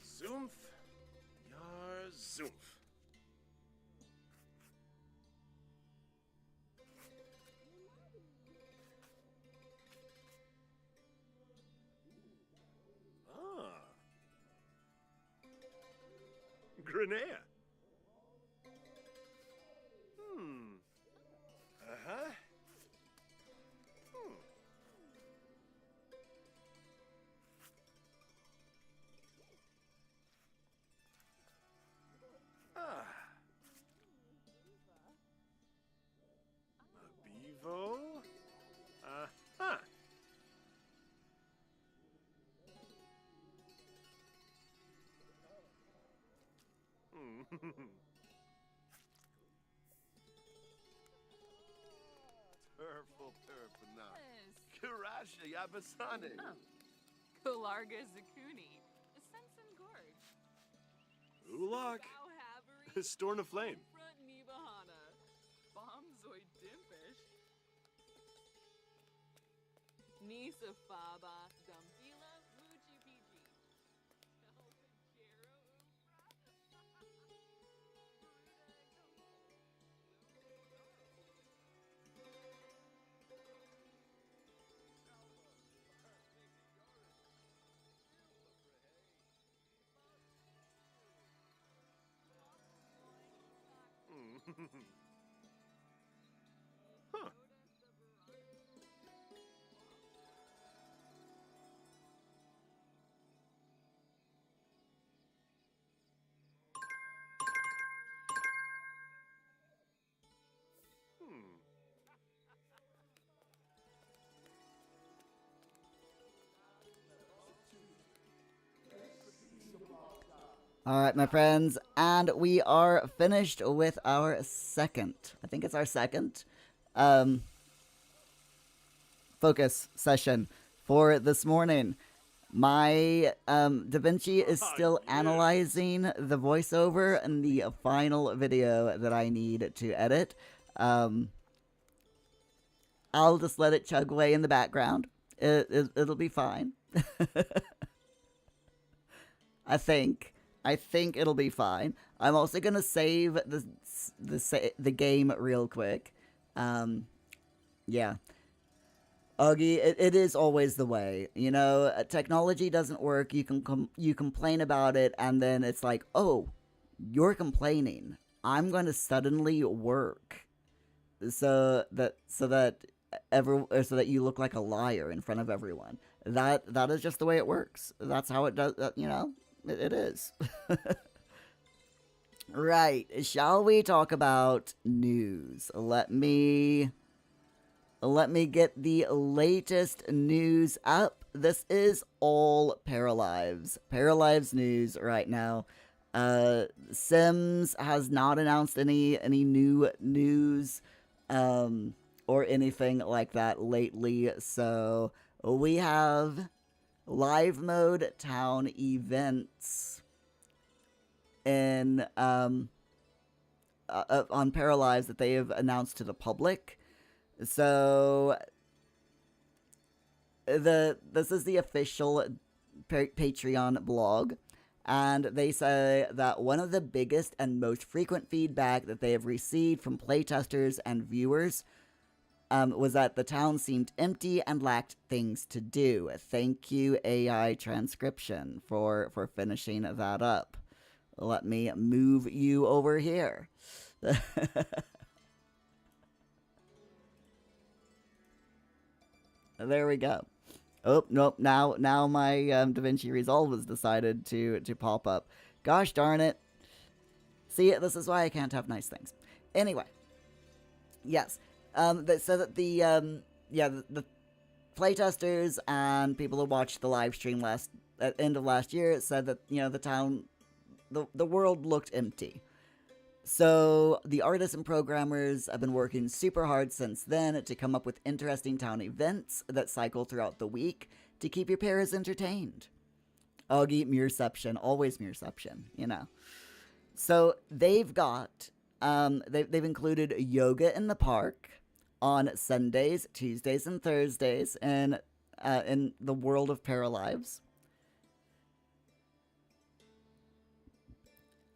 Zoomf, yar zoomf. Ah. Grenea. Uh-huh. Ah. A bevo. Uh-huh. Turful Turfana. Yes. Karasha Yabasane. Oh. Kolarga Zakuni. Sensen Gorge. Ulak. Havery. Storm of flame. Front Nibahana. Bombzoid Dimpish. Nisa Faba. Dumpila Muchi Pichi. Kelpajero Huh. Alright, my friends, and we are finished with our second, I think it's our second, focus session for this morning. My DaVinci is still analyzing the voiceover and the final video that I need to edit. I'll just let it chug away in the background. It'll be fine. I think it'll be fine. I'm also gonna save the game real quick. Yeah. Augie, it is always the way, you know. Technology doesn't work. You complain about it, and then it's like, oh, you're complaining. I'm going to suddenly work, so that you look like a liar in front of everyone. That is just the way it works. That's how it does. You know, it is. Right. Shall we talk about news? Let me get the latest news up. This is all Paralives. Paralives news right now. Sims has not announced any new news or anything like that lately. So we have live mode town events in on Paralives that they have announced to the public. So, this is the official Patreon blog, and they say that one of the biggest and most frequent feedback that they have received from playtesters and viewers was that the town seemed empty and lacked things to do. Thank you, AI Transcription, for finishing that up. Let me move you over here. There we go. Oh, nope, now my DaVinci Resolve has decided to pop up. Gosh darn it. See, this is why I can't have nice things. Anyway. Yes. They said that the playtesters and people who watched the live stream at end of last year said that, you know, the town, the world looked empty. So, the artists and programmers have been working super hard since then to come up with interesting town events that cycle throughout the week to keep your pairs entertained. Augie, Muirception, always Muirception, you know. So, they've got, they've included yoga in the park on Sundays, Tuesdays, and Thursdays in the world of Paralives.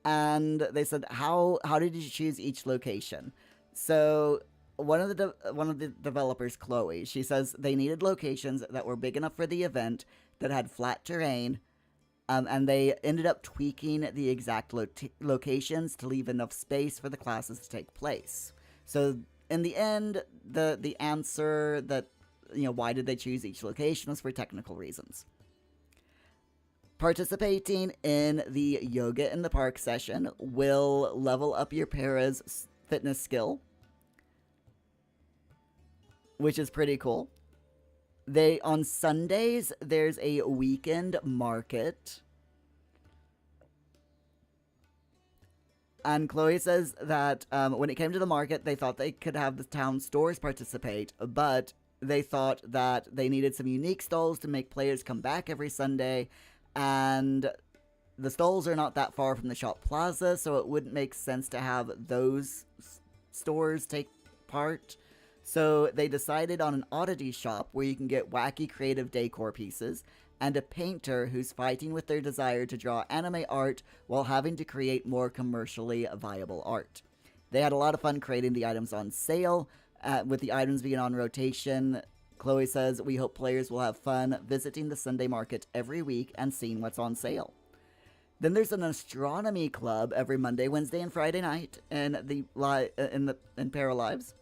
And they said, how did you choose each location? So one of the developers, Chloe, she says they needed locations that were big enough for the event, that had flat terrain, and they ended up tweaking the exact locations to leave enough space for the classes to take place. So in the end, the answer that, you know, why did they choose each location was for technical reasons. Participating in the yoga in the park session will level up your para's fitness skill, which is pretty cool. On Sundays, there's a weekend market. And Chloe says that when it came to the market, they thought they could have the town stores participate, but they thought that they needed some unique stalls to make players come back every Sunday. And the stalls are not that far from the shop plaza, so it wouldn't make sense to have those stores take part. So they decided on an oddity shop where you can get wacky creative decor pieces, and a painter who's fighting with their desire to draw anime art while having to create more commercially viable art. They had a lot of fun creating the items on sale, with the items being on rotation. Chloe says, we hope players will have fun visiting the Sunday market every week and seeing what's on sale. Then there's an astronomy club every Monday, Wednesday, and Friday night in Paralives.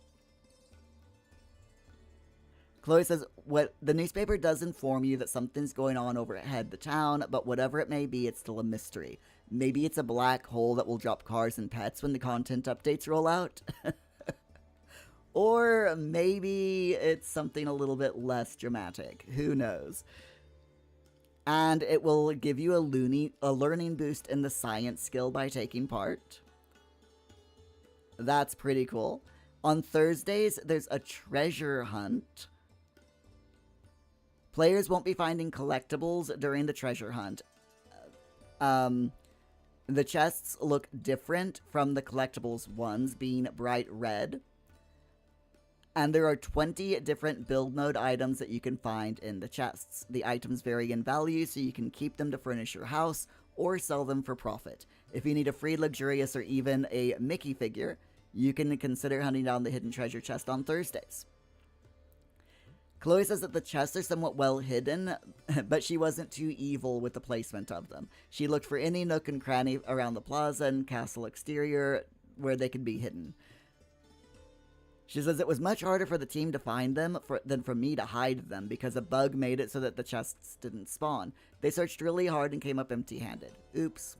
Chloe says, what the newspaper does inform you that something's going on overhead the town, but whatever it may be, it's still a mystery. Maybe it's a black hole that will drop cars and pets when the content updates roll out. Or maybe it's something a little bit less dramatic. Who knows? And it will give you a learning boost in the science skill by taking part. That's pretty cool. On Thursdays, there's a treasure hunt. Players won't be finding collectibles during the treasure hunt. The chests look different from the collectibles ones, being bright red. And there are 20 different build mode items that you can find in the chests. The items vary in value, so you can keep them to furnish your house or sell them for profit. If you need a free, luxurious, or even a Mickey figure, you can consider hunting down the hidden treasure chest on Thursdays. Chloe says that the chests are somewhat well hidden, but she wasn't too evil with the placement of them. She looked for any nook and cranny around the plaza and castle exterior where they could be hidden. She says it was much harder for the team to find them than for me to hide them because a bug made it so that the chests didn't spawn. They searched really hard and came up empty-handed. Oops.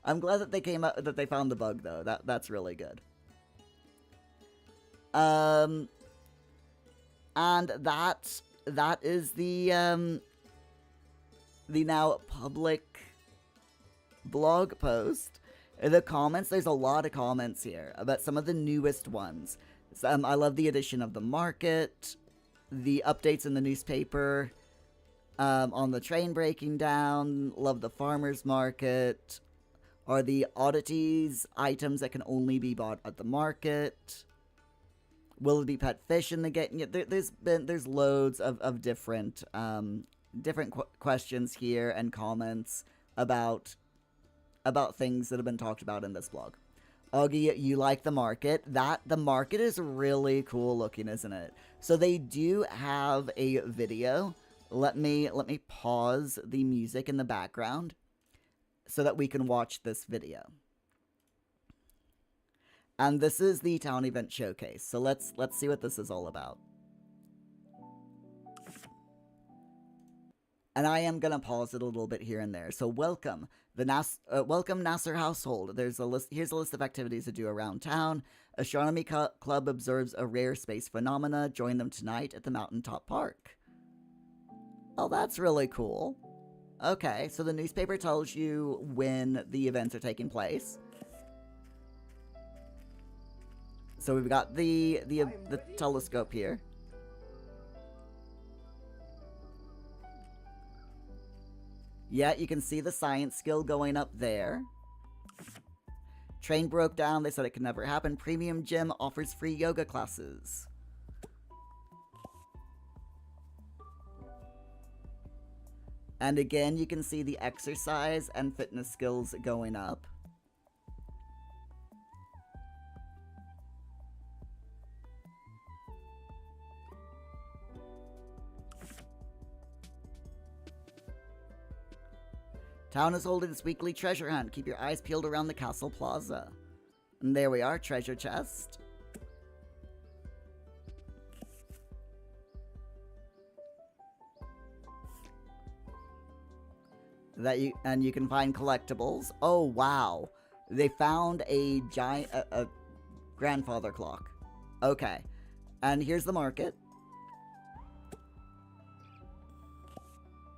I'm glad that they found the bug though. That's really good. And that is the now public blog post. The comments, there's a lot of comments here about some of the newest ones. I love the addition of the market, the updates in the newspaper, on the train breaking down, love the farmer's market, are the oddities items that can only be bought at the market, will it be pet fish in the game? There's loads of different questions here and comments about things that have been talked about in this blog. Augie, you like the market. The market is really cool looking, isn't it? So they do have a video. Let me pause the music in the background so that we can watch this video. And this is the town event showcase. So let's see what this is all about. And I am gonna pause it a little bit here and there. So welcome Nasser household. Here's a list of activities to do around town. Astronomy Club observes a rare space phenomena. Join them tonight at the Mountaintop Park. Oh, that's really cool. Okay, so the newspaper tells you when the events are taking place. So we've got the telescope here. Yeah, you can see the science skill going up there. Train broke down. They said it could never happen. Premium Gym offers free yoga classes. And again, you can see the exercise and fitness skills going up. Town is holding its weekly treasure hunt. Keep your eyes peeled around the castle plaza. And there we are, treasure chest. And you can find collectibles. Oh wow, they found a giant a grandfather clock. Okay, and here's the market.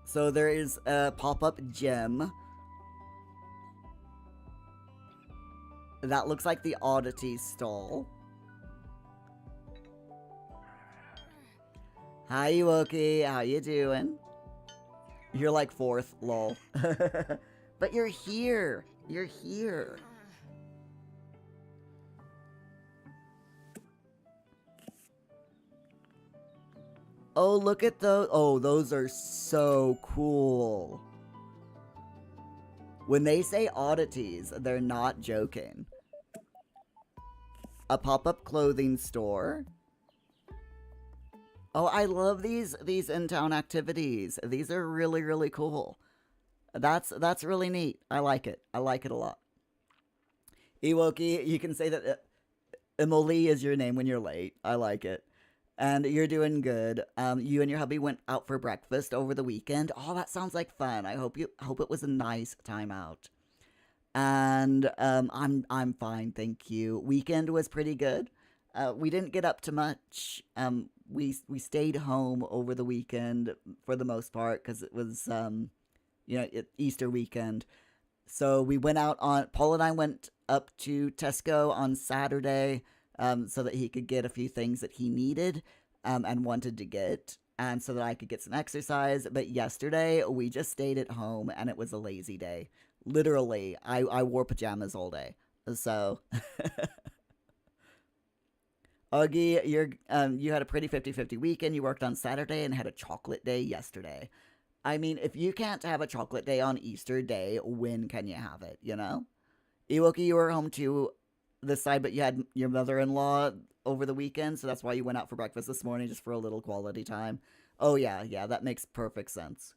So there is a pop-up gem. That looks like the oddity stall. Hi, Wookie. How you doing? You're like fourth, lol. But you're here. You're here. Oh, look at those. Oh, those are so cool. When they say oddities, they're not joking. A pop-up clothing store. Oh, I love these in-town activities. These are really, really cool. That's really neat. I like it. I like it a lot. Ewoki, you can say that Emily is your name when you're late. I like it. And you're doing good. You and your hubby went out for breakfast over the weekend. Oh, that sounds like fun. I hope it was a nice time out. And I'm fine, thank you. Weekend was pretty good. We didn't get up to much. we stayed home over the weekend for the most part because it was Easter weekend. So we went out on Paul and I went up to Tesco on Saturday so that he could get a few things that he needed and wanted to get, and so that I could get some exercise. But yesterday we just stayed at home and it was a lazy day. Literally, I wore pajamas all day. So Augie, you had a pretty 50-50 weekend. You worked on Saturday and had a chocolate day yesterday. I mean, if you can't have a chocolate day on Easter Day, when can you have it, you know? Ewoki, you were home too this side, but you had your mother-in-law over the weekend, so that's why you went out for breakfast this morning, just for a little quality time. Oh, yeah, that makes perfect sense.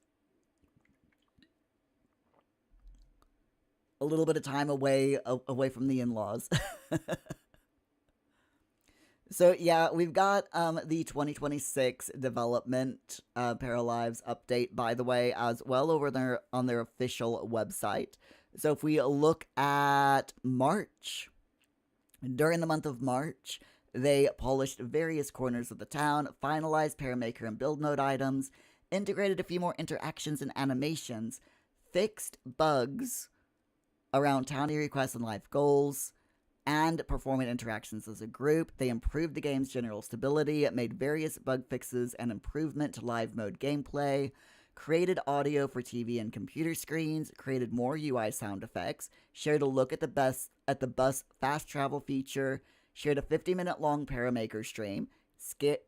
A little bit of time away from the in-laws. So, yeah, we've got the 2026 development Paralives update, by the way, as well over there on their official website. So if we look at March, during the month of March, they polished various corners of the town, finalized Paramaker and build mode items, integrated a few more interactions and animations, fixed bugs around townie requests and life goals, and performing interactions as a group. They improved the game's general stability, made various bug fixes and improvement to live mode gameplay, created audio for TV and computer screens, created more UI sound effects, shared a look at the bus fast travel feature, shared a 50-minute long Paramaker stream,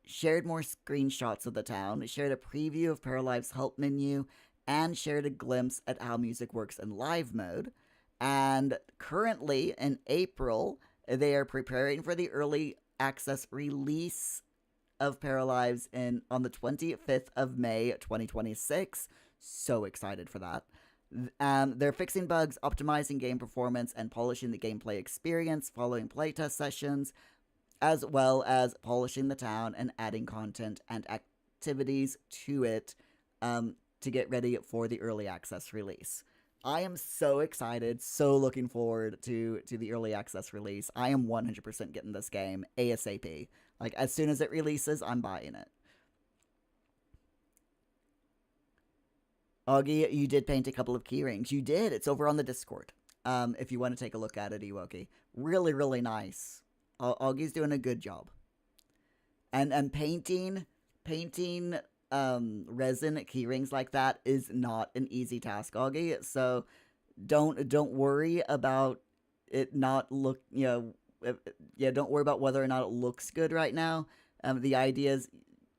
shared more screenshots of the town, shared a preview of Paralive's help menu, and shared a glimpse at how music works in live mode. And currently, in April, they are preparing for the early access release of Paralives on the 25th of May, 2026. So excited for that. They're fixing bugs, optimizing game performance, and polishing the gameplay experience following playtest sessions, as well as polishing the town and adding content and activities to it to get ready for the early access release. I am so excited, so looking forward to the early access release. I am 100% getting this game ASAP. Like, as soon as it releases, I'm buying it. Augie, you did paint a couple of key rings. You did. It's over on the Discord. If you want to take a look at it, Ewoki. Really, really nice. Augie's doing a good job. And painting resin key rings like that is not an easy task, Augie. So don't worry about it not don't worry about whether or not it looks good right now. The idea is,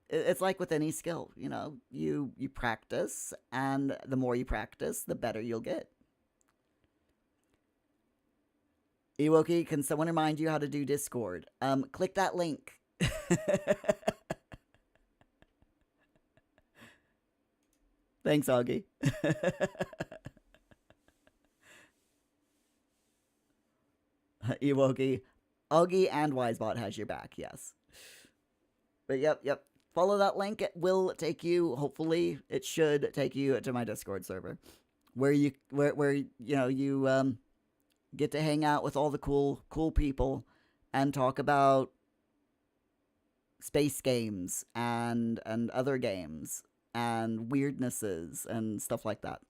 it's like with any skill, you practice, and the more you practice, the better you'll get. Ewoki, can someone remind you how to do Discord? Click that link. Thanks, Augie. Ewoki. Augie and Wisebot has your back, yes. But yep. Follow that link. It will take you, hopefully, it should take you to my Discord server. Where you get to hang out with all the cool people and talk about space games and other games and weirdnesses and stuff like that.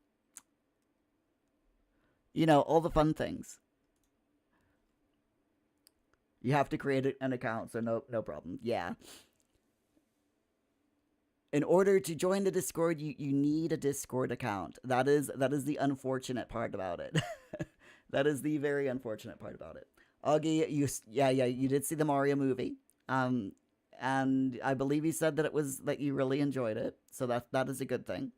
All the fun things. You have to create an account, so no problem. Yeah. In order to join the Discord, you need a Discord account. That is the unfortunate part about it. That is the very unfortunate part about it. Augie, you did see the Mario movie. And I believe you said that you really enjoyed it. So that is a good thing.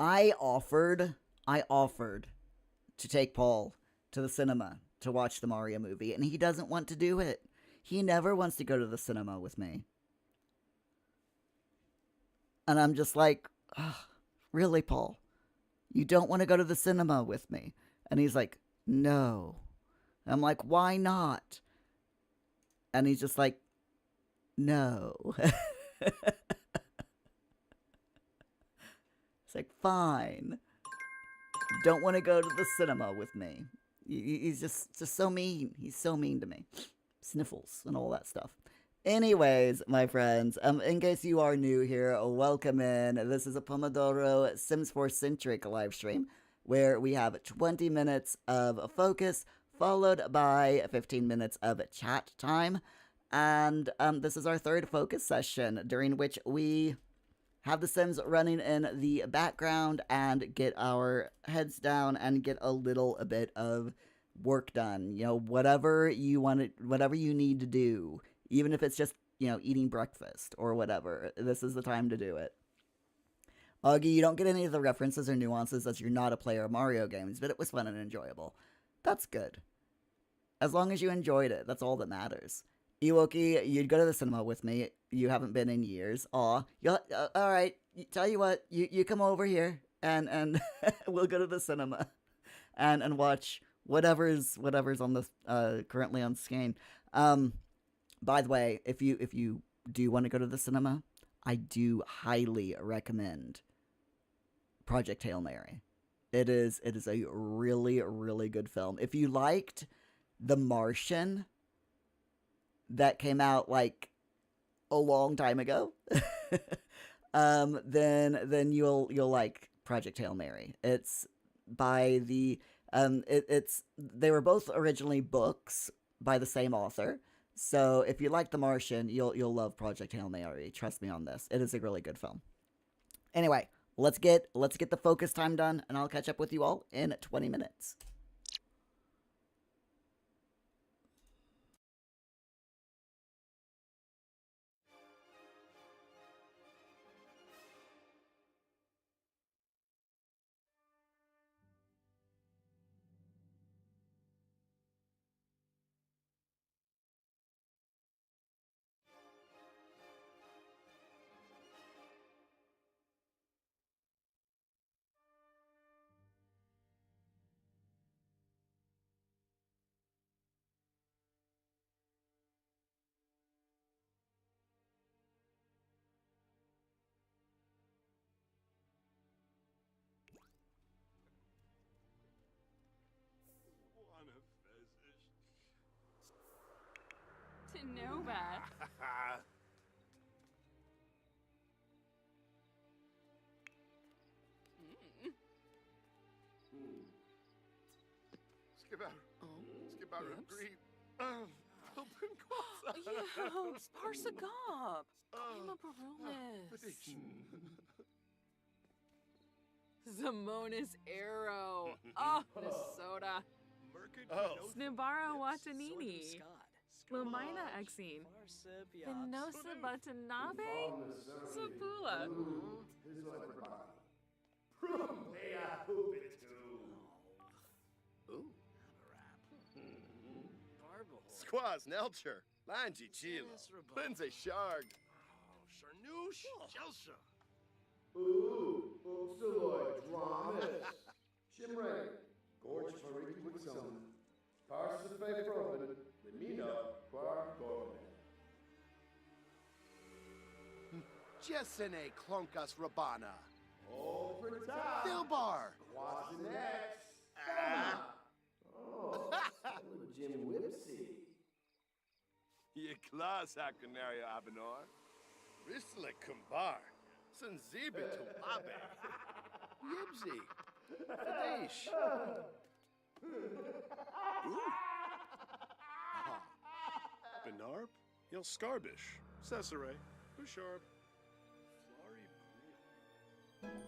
I offered to take Paul to the cinema to watch the Mario movie, and he doesn't want to do it. He never wants to go to the cinema with me. And I'm just like, oh, really, Paul? You don't want to go to the cinema with me? And he's like, no. I'm like, why not? And he's just like, no. It's like, fine. Don't want to go to the cinema with me. He's just so mean. He's so mean to me. sniffles and all that stuff. Anyways, my friends, in case you are new here, welcome in. This is a Pomodoro Sims 4 centric live stream where we have 20 minutes of focus followed by 15 minutes of chat time. And this is our third focus session during which we have the Sims running in the background and get our heads down and get a little bit of work done. You know, whatever you need to do, even if it's just, you know, eating breakfast or whatever. This is the time to do it. Augie, you don't get any of the references or nuances as you're not a player of Mario games, but it was fun and enjoyable. That's good. As long as you enjoyed it, that's all that matters. Ewoki, you'd go to the cinema with me. You haven't been in years. Aw. All right. Tell you what, you come over here and we'll go to the cinema and watch whatever's on the currently on screen. By the way, if you do want to go to the cinema, I do highly recommend Project Hail Mary. It is a really, really good film. If you liked The Martian, that came out like a long time ago, then you'll like Project Hail Mary. It's by the they were both originally books by the same author. So if you like The Martian, you'll love Project Hail Mary. Trust me on this. It is a really good film. Anyway, let's get the focus time done, and I'll catch up with you all in 20 minutes. To know that. Skip out of grief. Open quasa. Yes, Parsagop. I'm a Barulis. Zamona's arrow. Oh, Minnesota. Snibara Watanini. Lomina Exine. Venosa Watanabe. Sapula. Squaz Nelcher. Lanji Chilo. Lindsay Sharg. Charnouche, Chelsea. Ooh, Oxaloid, Dramas. Shimray, Gorge Mariki with some. Parsife Proven, Limino, Quar Gorman. Jessene Klonkas Rabana. Oh, Prita. Dilbar. Quasinex. Oh, little Jim Whipsy. Ye class Hakunaria Abenor. Risle Kumbar. Sanzibi Tumabe. Yibzi. Fadish. Benarp, Il Scarbish, Cesare, Bouchard. Flori Bria.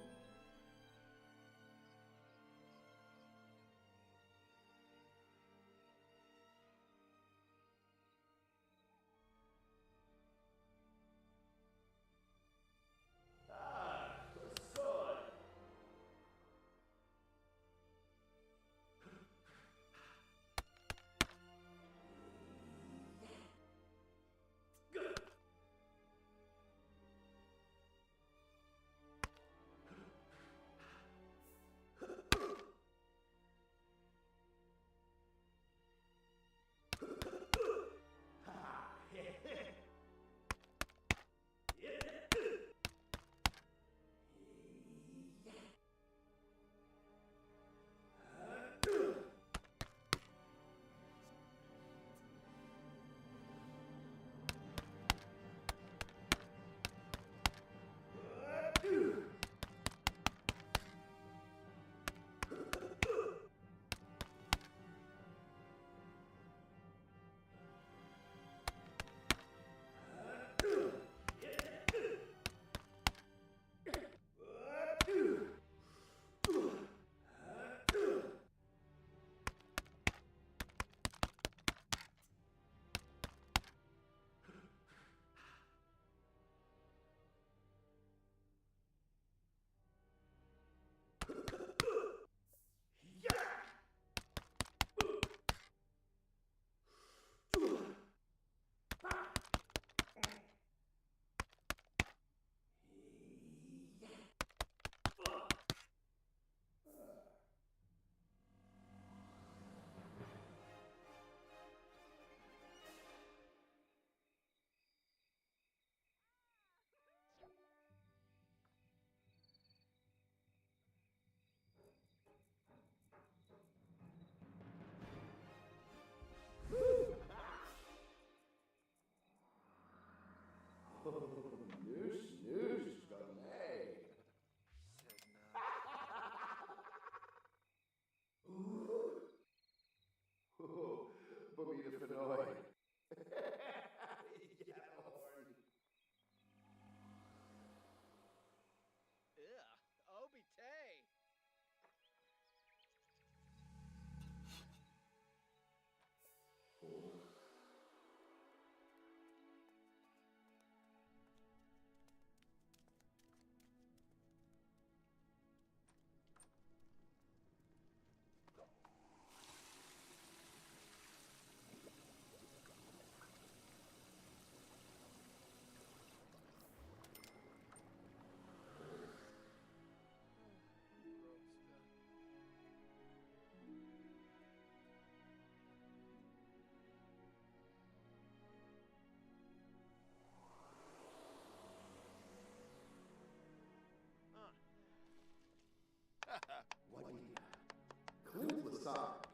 Sark.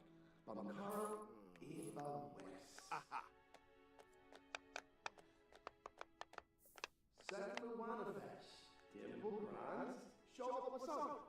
Bamkaro Eva West. Second Wanafesh. Dimple Grinds. Show up what's up.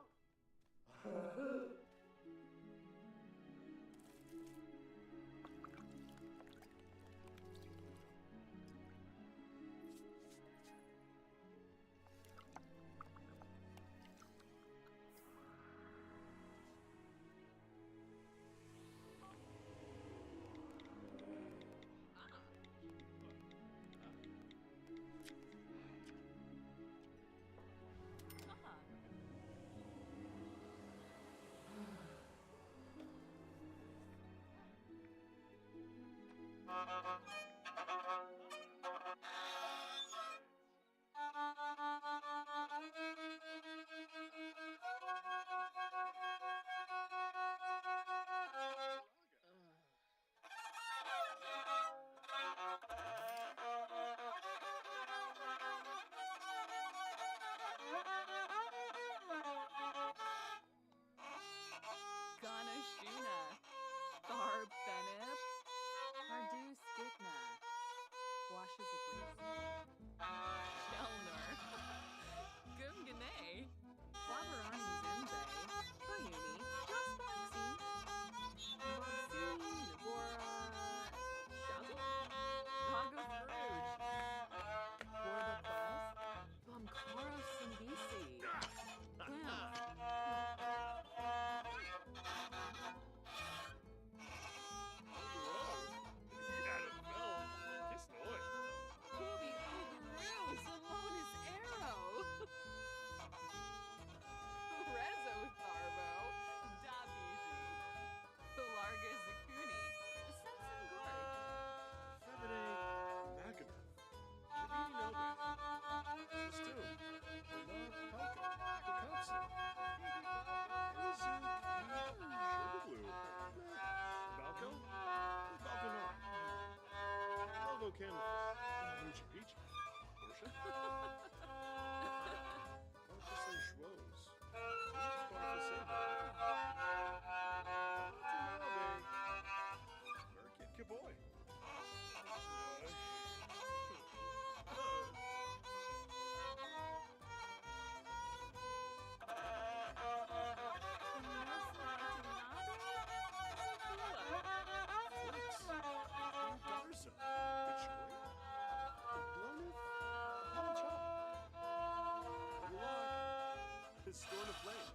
Ganashuna. Thar Benip. Hardu Skitna. Washes a breeze. Shelner. Gungane. Wabarani Zimbe. Bayuni. Just Maxine. Maxine. Nabora. Shazzle. Waga Fruge. Borba Quest. Bamkara Simbisi. Clamp. Kobe Ugaroo, Salonis Arrow. Rezo Tharbo, Dabishi. Larga Zakuni, Sensen Gorge. Boy. Storm of flame.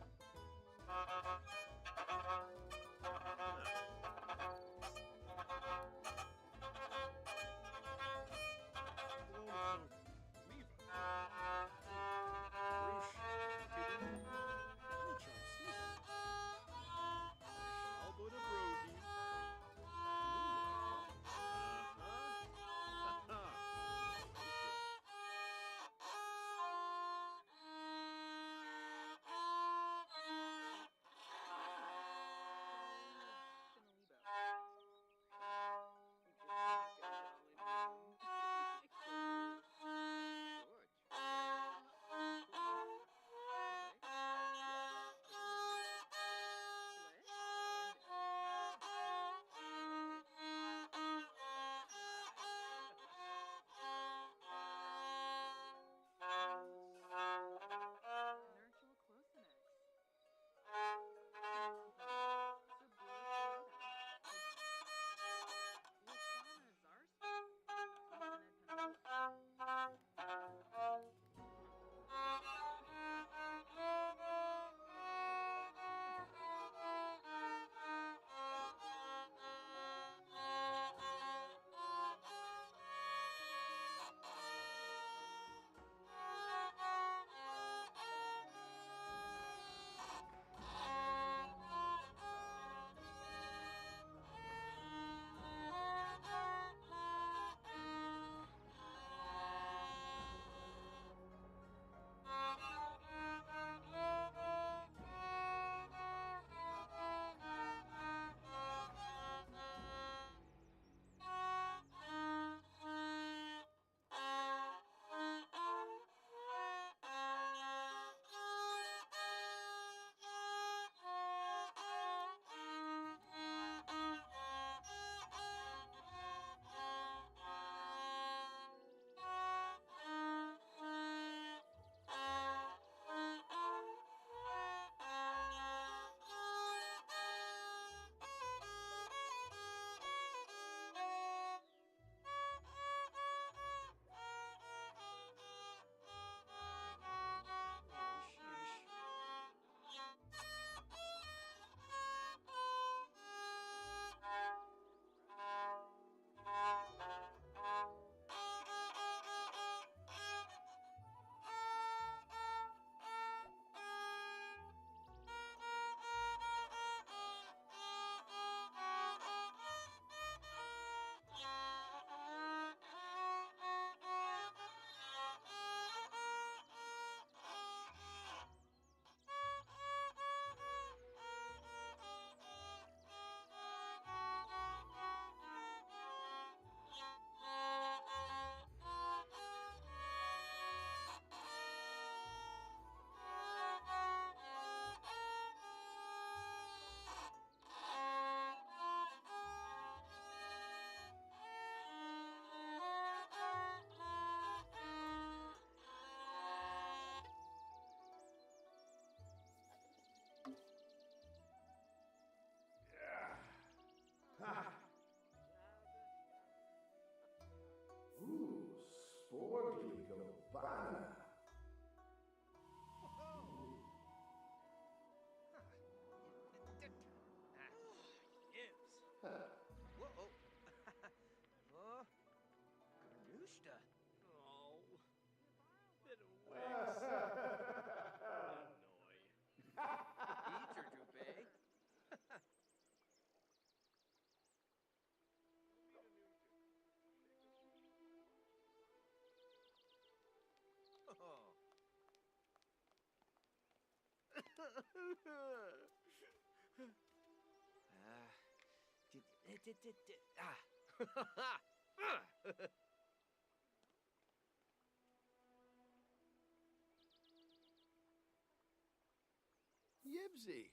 Yibsy.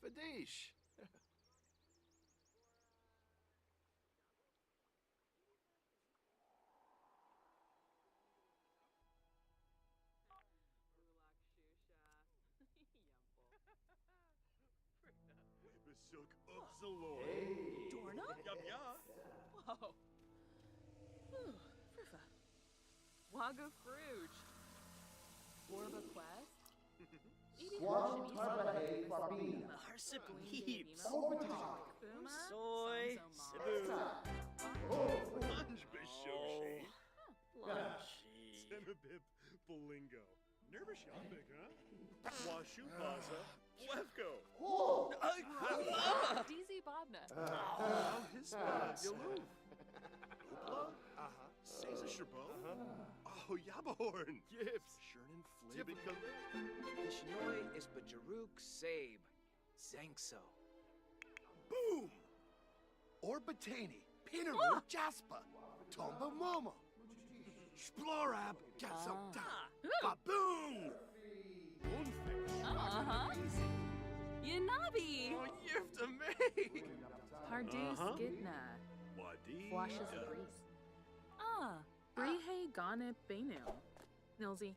Fadish. Ulak shusha. Yumple. Besuk upsalor. Dorna? Yup, yup. Whoa. Whew. Frifa. Waga Fruge. Orba Quest. Squam Tarbahe Farbina. Parsip Heaps. Overtalk. Buma. Soy. Sanso Cebu. Lunge Bishoshi. Lunchy. Semibib Bolingo. Nervous Yapik, huh? Washu Baza. Lefko. DZ Bobna. His Yaloof. Upla. Caesar Sherbo. Oh, Yabahorn. Gibbs. Shernan Flib. Ishnoi is Bajaruk Sabe. Zangso. Boom! Orbatani. Pinaru Jaspa. Tomba Momo. Splorab. Gatsota. Baboon! Yanabi. Oh, Yifta me. Hardus Gitna. Wadi. Washes Breeze. Brihe Gane Benu. Nilsy.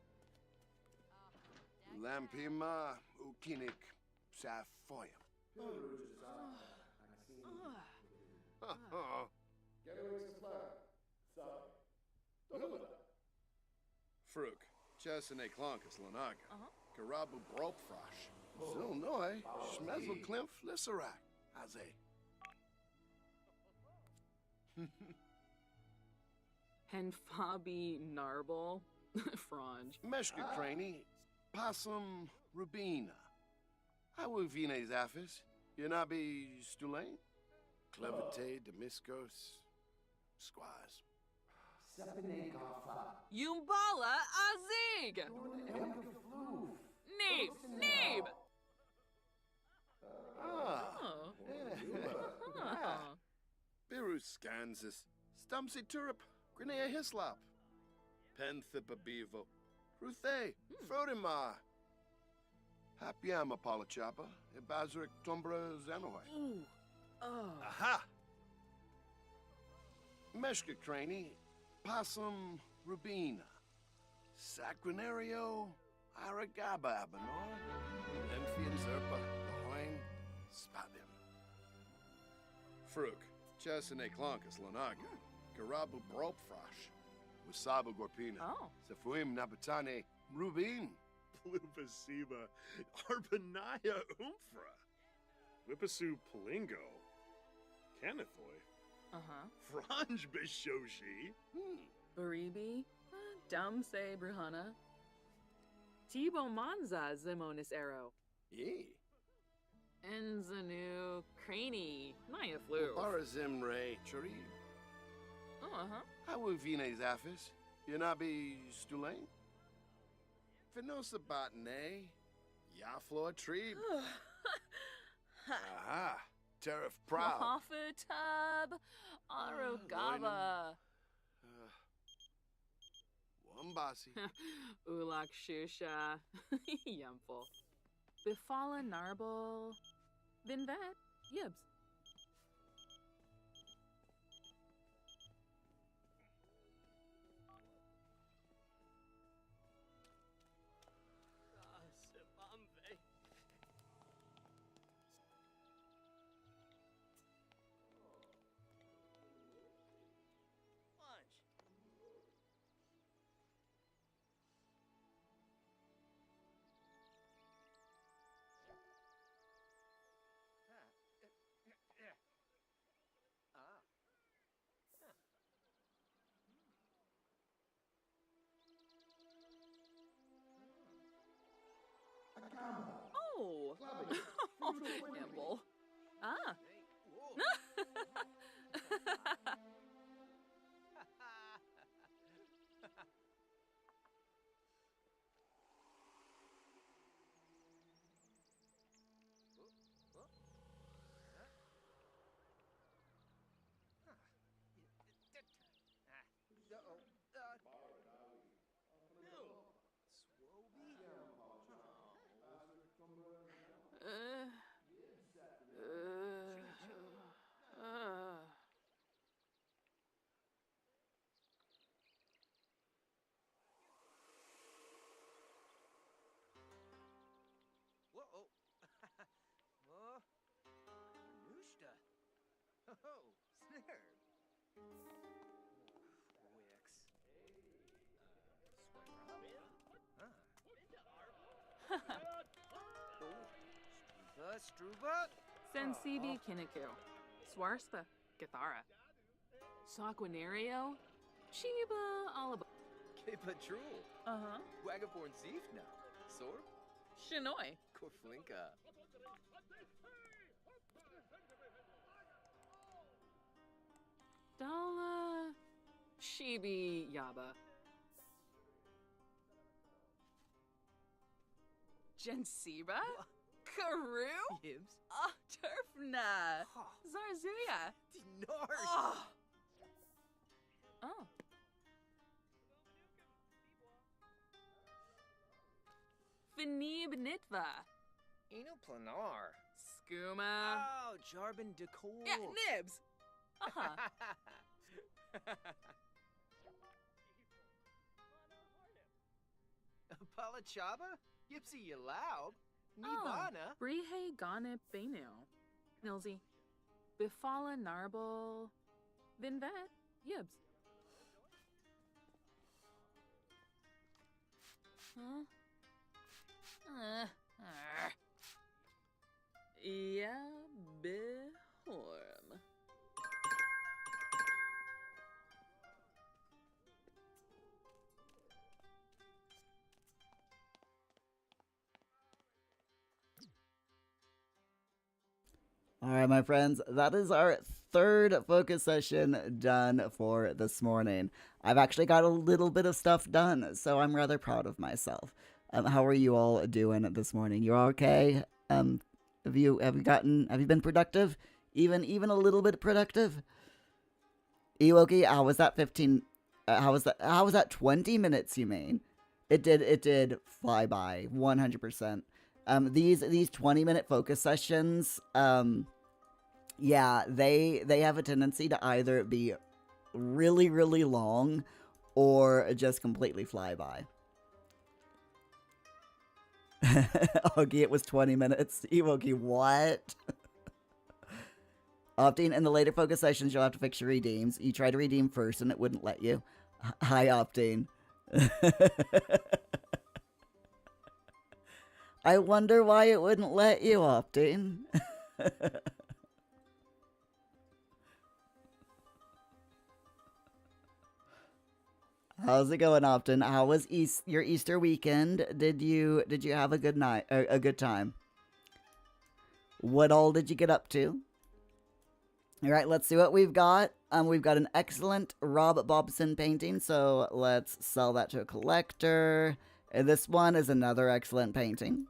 Lampima Ukinik Safoya. Fruk, Chesane Clonkus Lanaga. Karabu Bropfrosh. Zilnoi, Schmezel Klimf Lissarak. Aze. Henfabi Narble. Frange. Meshka Craney, Possum Rubina. Hawuvine Zaphis, Yanabi Stulain, Clevite Demiscos, Squaz. Sepenegafa. Yumbala Azig. Neeb. Neeb. Oh. Birus Scansis, Stumpsy Turip, Grenea Hislop, Penthipabevo, Ruthe, Frodima, Hapiama Polachapa, Ibazric Tumbra Zanoy. Aha! Meshka Craney, Possum Rubina, Sacranario, Aragaba Abanor, Lemphian Zerpa, Lahoin, Spabim. Fruk, Chesane Clonkus Lanaga, Garabu Bropfrosh, Wasabu Gorpina, Oh. Safuim Nabatane, Rubin. Plupasiba. Arbanaya Umfra. Whippasu Palingo. Canathoy. Franj Bishoshi. Baribi. Dumse Bruhana. Tibo Manza Zimonis Arrow. Yee. Enzanu Craney. Naya Flu. Barazimre Churi. Hawuvine Zaphis, Yanabi Stulain. Finosa Botane, Yaflo Trebe. Aha, Tariff Proud. Mahafatab. Arogaba. Wambasi. Ulak Shusha. Yumful. Bifala Narble. Vinvet. Yibs. Sebambe. Lunch. Snare. Wix. Struba. Sensibi Kiniku. Swarsta. Gathara. Saquinario. Chiba Alaba. Patrol. Uh-huh. Wagaborn Ziefna. Sor. Shinoi. Korflinka. Dala. Shibi Yaba. Jensiba? Karu? Yibs. Turfna. Zarzuya. Dinars. Oh. Finib Nitva. Enoplanar. Skooma. Oh, Jarbin Decor. Yeah, Nibs. Uh-huh. Palachaba? Yipsy Yalaub? Oh, Nibana? Brihe Gane Benu. Nilsy. Bifala Narble. Vinvet. Yibs. Huh? Yeah, Bihorm. All right, my friends, that is our third focus session done for this morning. I've actually got a little bit of stuff done, so I'm rather proud of myself. How are you all doing this morning? You all okay? Have you been productive? Even a little bit productive? Ewoki, how was that 15? How was that 20 minutes? You mean? It did fly by 100%. These 20-minute focus sessions, yeah, they have a tendency to either be really, really long or just completely fly by. Augie, it was 20 minutes. Ewoki, what? Opting, in the later focus sessions, you'll have to fix your redeems. You tried to redeem first and it wouldn't let you. Hi, Opting. I wonder why it wouldn't let you, Opting. How's it going, Optin? How was your Easter weekend? Did you have a good night, or a good time? What all did you get up to? All right, let's see what we've got. We've got an excellent Rob Bobson painting, so let's sell that to a collector. This one is another excellent painting.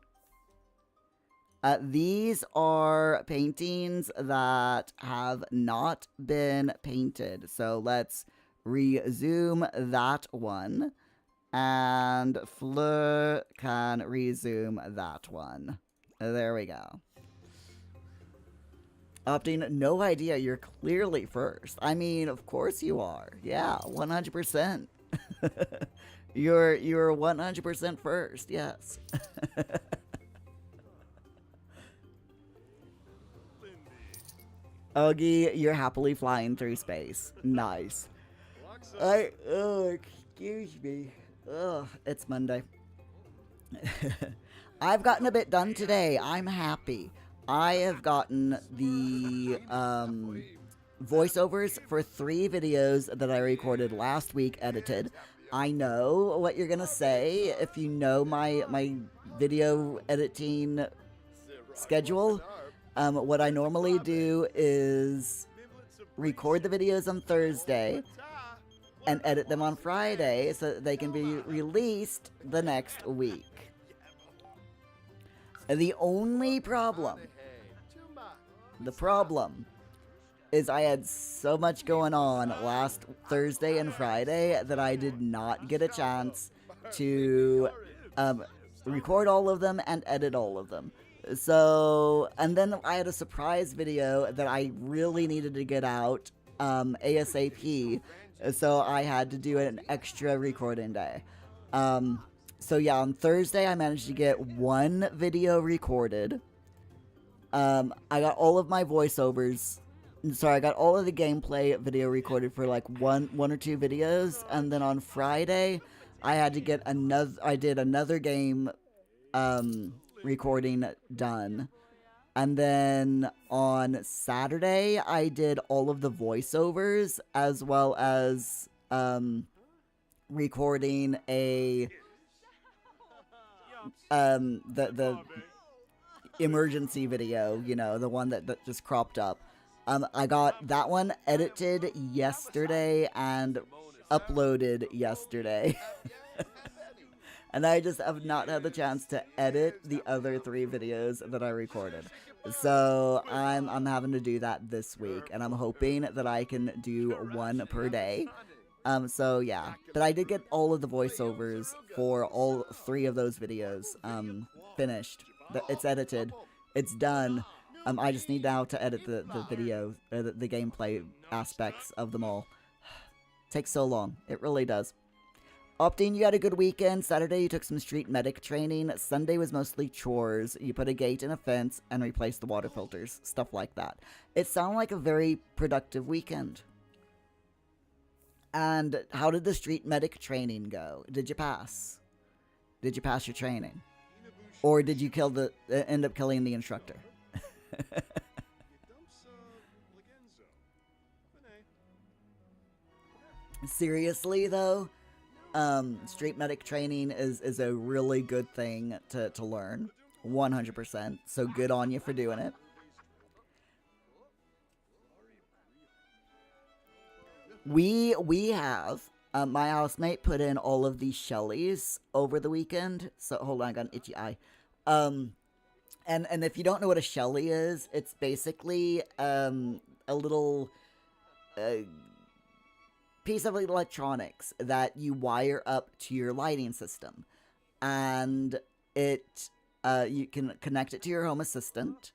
These are paintings that have not been painted, so let's resume that one, and Fleur can resume that one. There we go. Opting, no idea. You're clearly first. I mean, of course you are. Yeah, 100%. You're 100% first. Yes. Augie, you're happily flying through space. Nice. Oh, excuse me. Ugh, it's Monday. I've gotten a bit done today. I'm happy. I have gotten the voiceovers for 3 videos that I recorded last week edited. I know what you're gonna say if you know my video editing schedule. What I normally do is record the videos on Thursday and edit them on Friday so that they can be released the next week. The only problem, is I had so much going on last Thursday and Friday that I did not get a chance to record all of them and edit all of them. So, and then I had a surprise video that I really needed to get out ASAP. So I had to do an extra recording day. So yeah, on Thursday I managed to get 1 video recorded. I got all of my voiceovers sorry, I got all of the gameplay video recorded for like one or two videos, and then on Friday, I had to get I did another game, recording done. And then on Saturday, I did all of the voiceovers, as well as, recording the emergency video, you know, the one that just cropped up. I got that one edited yesterday and uploaded yesterday. And I just have not had the chance to edit the other 3 videos that I recorded. So I'm having to do that this week, and I'm hoping that I can do 1 per day. So yeah, but I did get all of the voiceovers for all 3 of those videos finished. It's edited. It's done. I just need now to edit the video, the gameplay aspects of them all. Takes so long. It really does. Opting, you had a good weekend. Saturday, you took some street medic training. Sunday was mostly chores. You put a gate in a fence and replaced the water filters. Stuff like that. It sounded like a very productive weekend. And how did the street medic training go? Did you pass? Did you pass your training? Or did you end up killing the instructor? Seriously, though? Street medic training is a really good thing to learn. 100%. So good on you for doing it. We have, my housemate put in all of these Shellies over the weekend. So, hold on, I got an itchy eye. And if you don't know what a Shelly is, it's basically, a little, piece of electronics that you wire up to your lighting system. And it, you can connect it to your Home Assistant,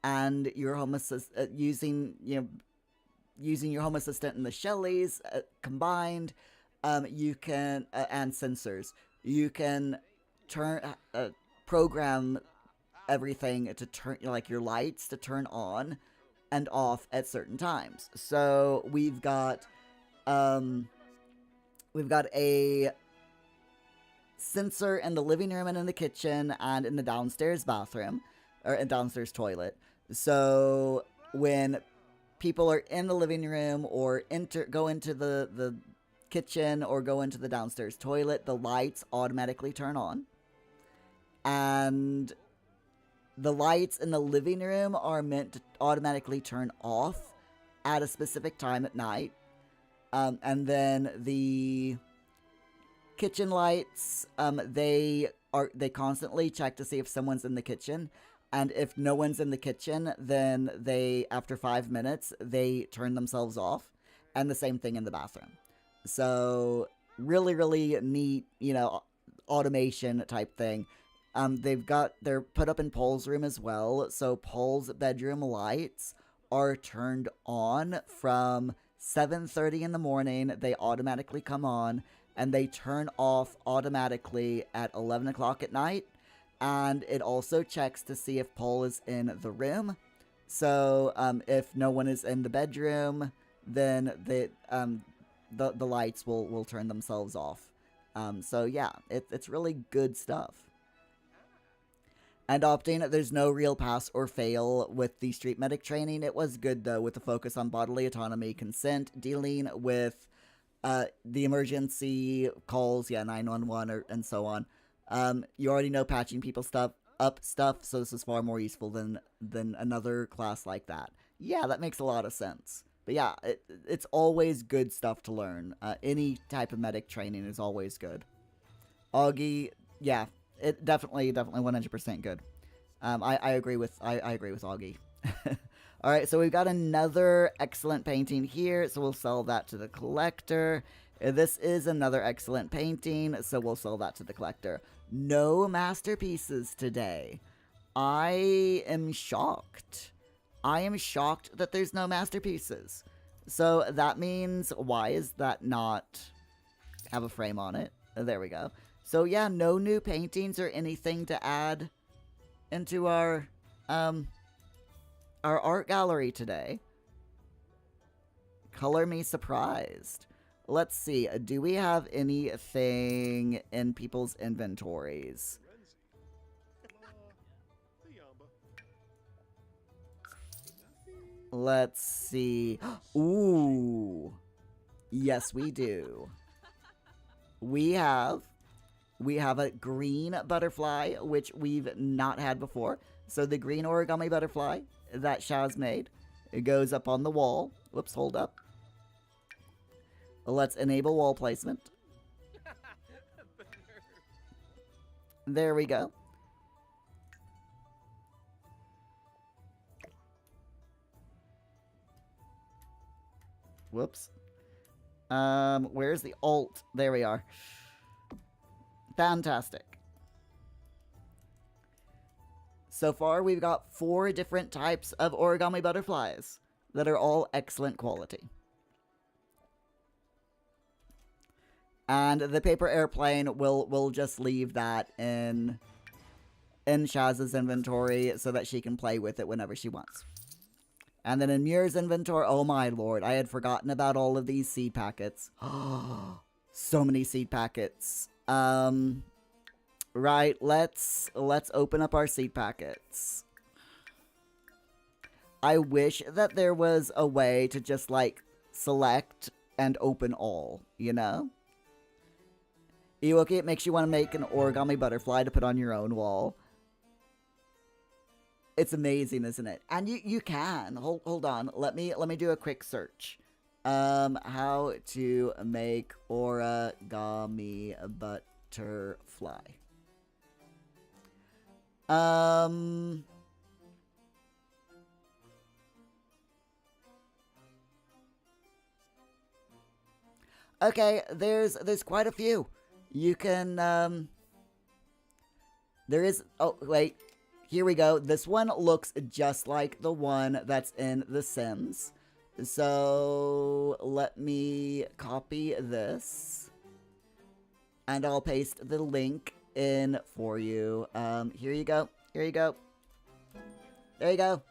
and your Home Assistant, using your Home Assistant and the Shellies combined, you can, and sensors, you can program everything to turn, like your lights to turn on and off at certain times. So we've got a sensor in the living room and in the kitchen and in the downstairs bathroom, or in downstairs toilet. So when people are in the living room or go into the kitchen or go into the downstairs toilet, the lights automatically turn on. And the lights in the living room are meant to automatically turn off at a specific time at night. And then the kitchen lights, they constantly check to see if someone's in the kitchen. And if no one's in the kitchen, then after 5 minutes, they turn themselves off. And the same thing in the bathroom. So, really, really neat, automation type thing. They're put up in Paul's room as well. So, Paul's bedroom lights are turned on from 7:30 in the morning. They automatically come on. And they turn off automatically at 11 o'clock at night. And it also checks to see if Paul is in the room. So, if no one is in the bedroom, then the lights will turn themselves off. So yeah, it's really good stuff. And opting, there's no real pass or fail with the street medic training. It was good though, with the focus on bodily autonomy, consent, dealing with the emergency calls, 911 and so on. You already know patching people stuff, so this is far more useful than another class like that. Yeah, that makes a lot of sense. But yeah, it's always good stuff to learn. Any type of medic training is always good. Augie, yeah, it definitely 100% good. I agree with Augie. All right, so we've got another excellent painting here, so we'll sell that to the collector. This is another excellent painting, so we'll sell that to the collector. No masterpieces today. I am shocked. I am shocked that there's no masterpieces. So that means, why is that not have a frame on it? There we go. So yeah, no new paintings or anything to add into our art gallery today. Color me surprised. Let's see. Do we have anything in people's inventories? Let's see. Ooh. Yes, we do. We have a green butterfly, which we've not had before. So the green origami butterfly that Shaz made, it goes up on the wall. Whoops, hold up. Let's enable wall placement. There we go. Whoops. Where's the alt? There we are. Fantastic. So far, we've got 4 different types of origami butterflies that are all excellent quality. And the paper airplane, we'll just leave that in Shaz's inventory so that she can play with it whenever she wants. And then in Muir's inventory, oh my lord, I had forgotten about all of these seed packets. So many seed packets. Right, let's open up our seed packets. I wish that there was a way to just, like, select and open all, you know? Ewoki, it makes you want to make an origami butterfly to put on your own wall. It's amazing, isn't it? And you can. Hold on. Let me do a quick search. How to make origami butterfly. Okay, there's quite a few. You can there is, oh wait, here we go. This one looks just like the one that's in The Sims. So let me copy this and I'll paste the link in for you. Here you go. Here you go. There you go.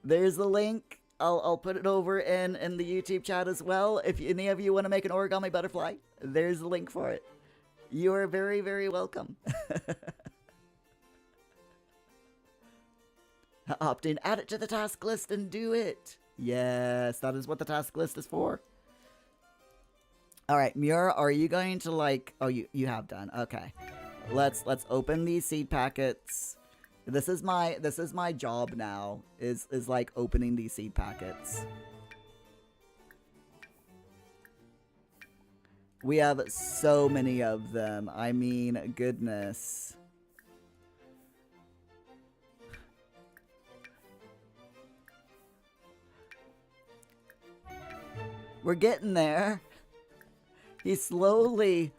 There's the link. I'll put it over in the YouTube chat as well. If any of you want to make an origami butterfly, there's the link for it. You are very, very welcome. Opt in, add it to the task list and do it. Yes, that is what the task list is for. All right, Muir, are you going to like? Oh, you have done. Okay, let's open these seed packets. This is my job now. Is like opening these seed packets. We have so many of them. I mean, goodness. We're getting there. He's slowly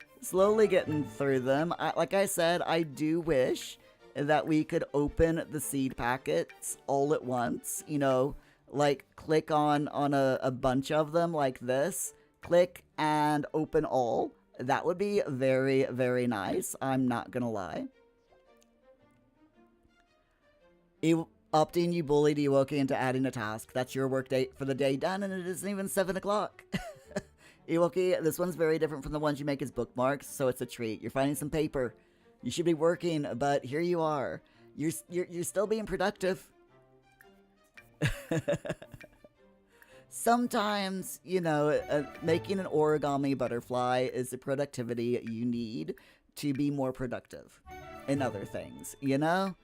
getting through them. Like I said, I do wish that we could open the seed packets all at once. You know, like click on a bunch of them like this. Click and open all. That would be very, very nice. I'm not gonna lie. Opting, you bullied Ewoki into adding a task. That's your work date for the day done, and it isn't even 7 o'clock. Ewoki, this one's very different from the ones you make as bookmarks, so it's a treat. You're finding some paper. You should be working, but here you are. You're still being productive. Sometimes, you know, making an origami butterfly is the productivity you need to be more productive in other things, you know?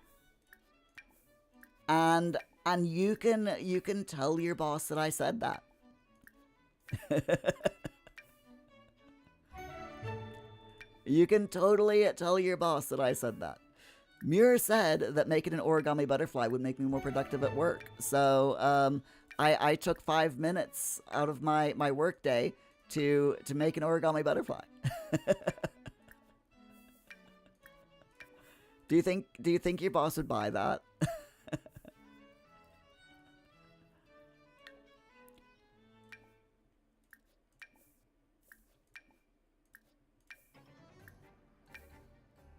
And you can tell your boss that I said that. You can totally tell your boss that I said that. Muir said that making an origami butterfly would make me more productive at work. So, I took 5 minutes out of my work day to make an origami butterfly. Do you think your boss would buy that?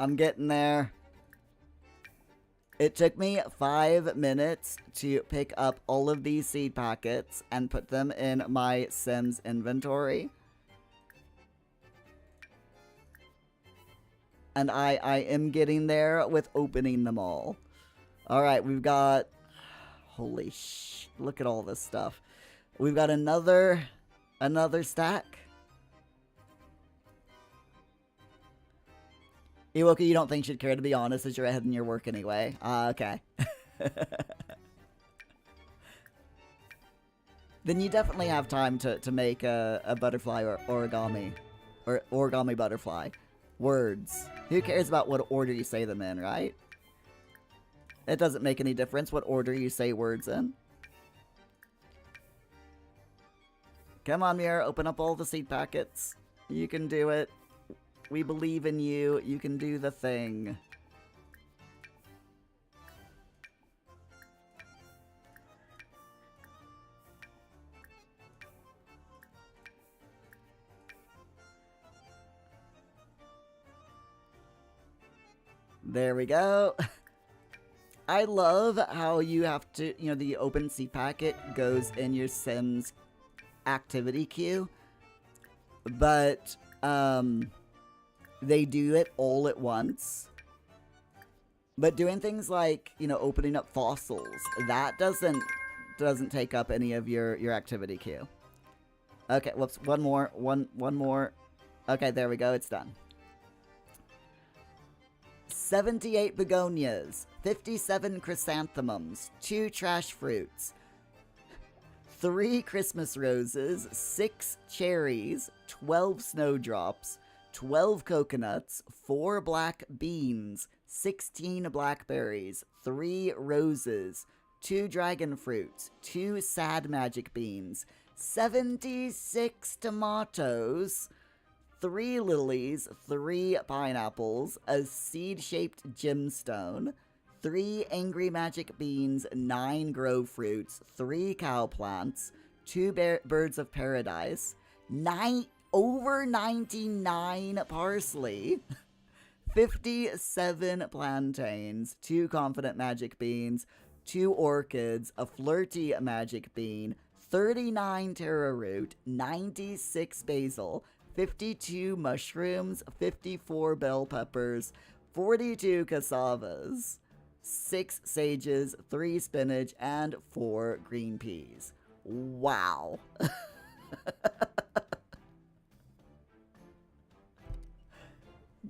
I'm getting there. It took me 5 minutes to pick up all of these seed packets and put them in my Sims inventory. And I am getting there with opening them all. Alright, we've got... Holy sh... Look at all this stuff. We've got another stack. Iwoka, you don't think she'd care, to be honest, as you're ahead in your work anyway. Okay. Then you definitely have time to make a butterfly or origami. Or origami butterfly. Words. Who cares about what order you say them in, right? It doesn't make any difference what order you say words in. Come on, Mira, open up all the seed packets. You can do it. We believe in you. You can do the thing. There we go. I love how you have to, you know, the open seed packet goes in your Sims activity queue. But, they do it all at once. But doing things like, you know, opening up fossils, that doesn't take up any of your activity queue. Okay, whoops, one more. Okay, there we go, it's done. 78 begonias, 57 chrysanthemums, 2 trash fruits, 3 Christmas roses, 6 cherries, 12 snowdrops, 12 coconuts, 4 black beans, 16 blackberries, 3 roses, 2 dragon fruits, 2 sad magic beans, 76 tomatoes, 3 lilies, 3 pineapples, a seed-shaped gemstone, 3 angry magic beans, 9 grow fruits, 3 cow plants, 2 birds of paradise, over 99 parsley, 57 plantains, 2 confident magic beans, 2 orchids, a flirty magic bean, 39 taro root, 96 basil, 52 mushrooms, 54 bell peppers, 42 cassavas, 6 sages, 3 spinach, and 4 green peas. Wow.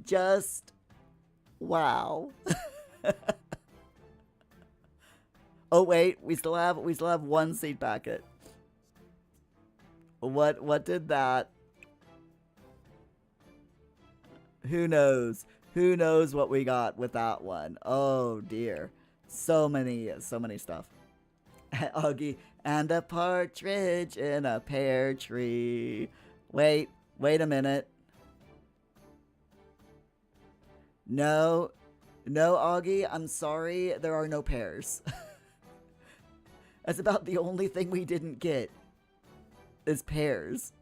Just wow. Oh wait, we still have 1 seed packet. What did that? Who knows? Who knows what we got with that one? Oh dear. So many stuff. Augie, and a partridge in a pear tree. Wait a minute. No, Augie, I'm sorry, there are no pears. That's about the only thing we didn't get, is pears.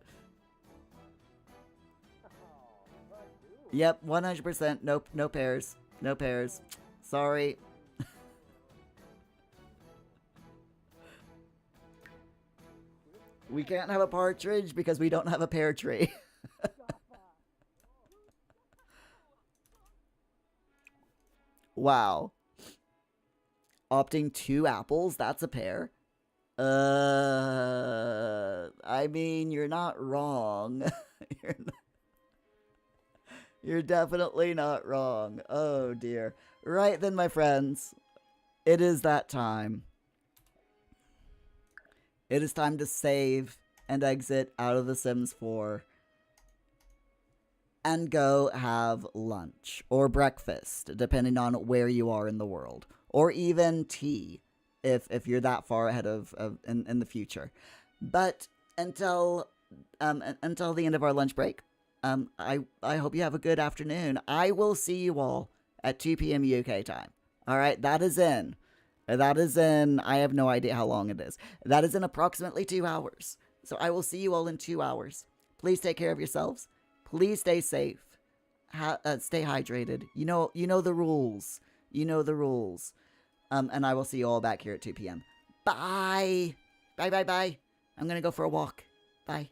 Yep, 100%, nope, no pears. No pears. Sorry. We can't have a partridge because we don't have a pear tree. Wow. Opting 2 apples, that's a pear. I mean, you're not wrong. You're definitely not wrong. Oh dear. Right then, my friends. It is that time. It is time to save and exit out of The Sims 4. And go have lunch. Or breakfast, depending on where you are in the world. Or even tea, if you're that far ahead in the future. But until the end of our lunch break, I hope you have a good afternoon. I will see you all at 2 p.m. UK time. Alright, that is in, I have no idea how long it is. That is in approximately 2 hours. So I will see you all in 2 hours. Please take care of yourselves. Please stay safe. Stay hydrated. You know the rules. You know the rules. And I will see you all back here at 2 p.m. Bye! Bye, bye, bye. I'm gonna go for a walk. Bye.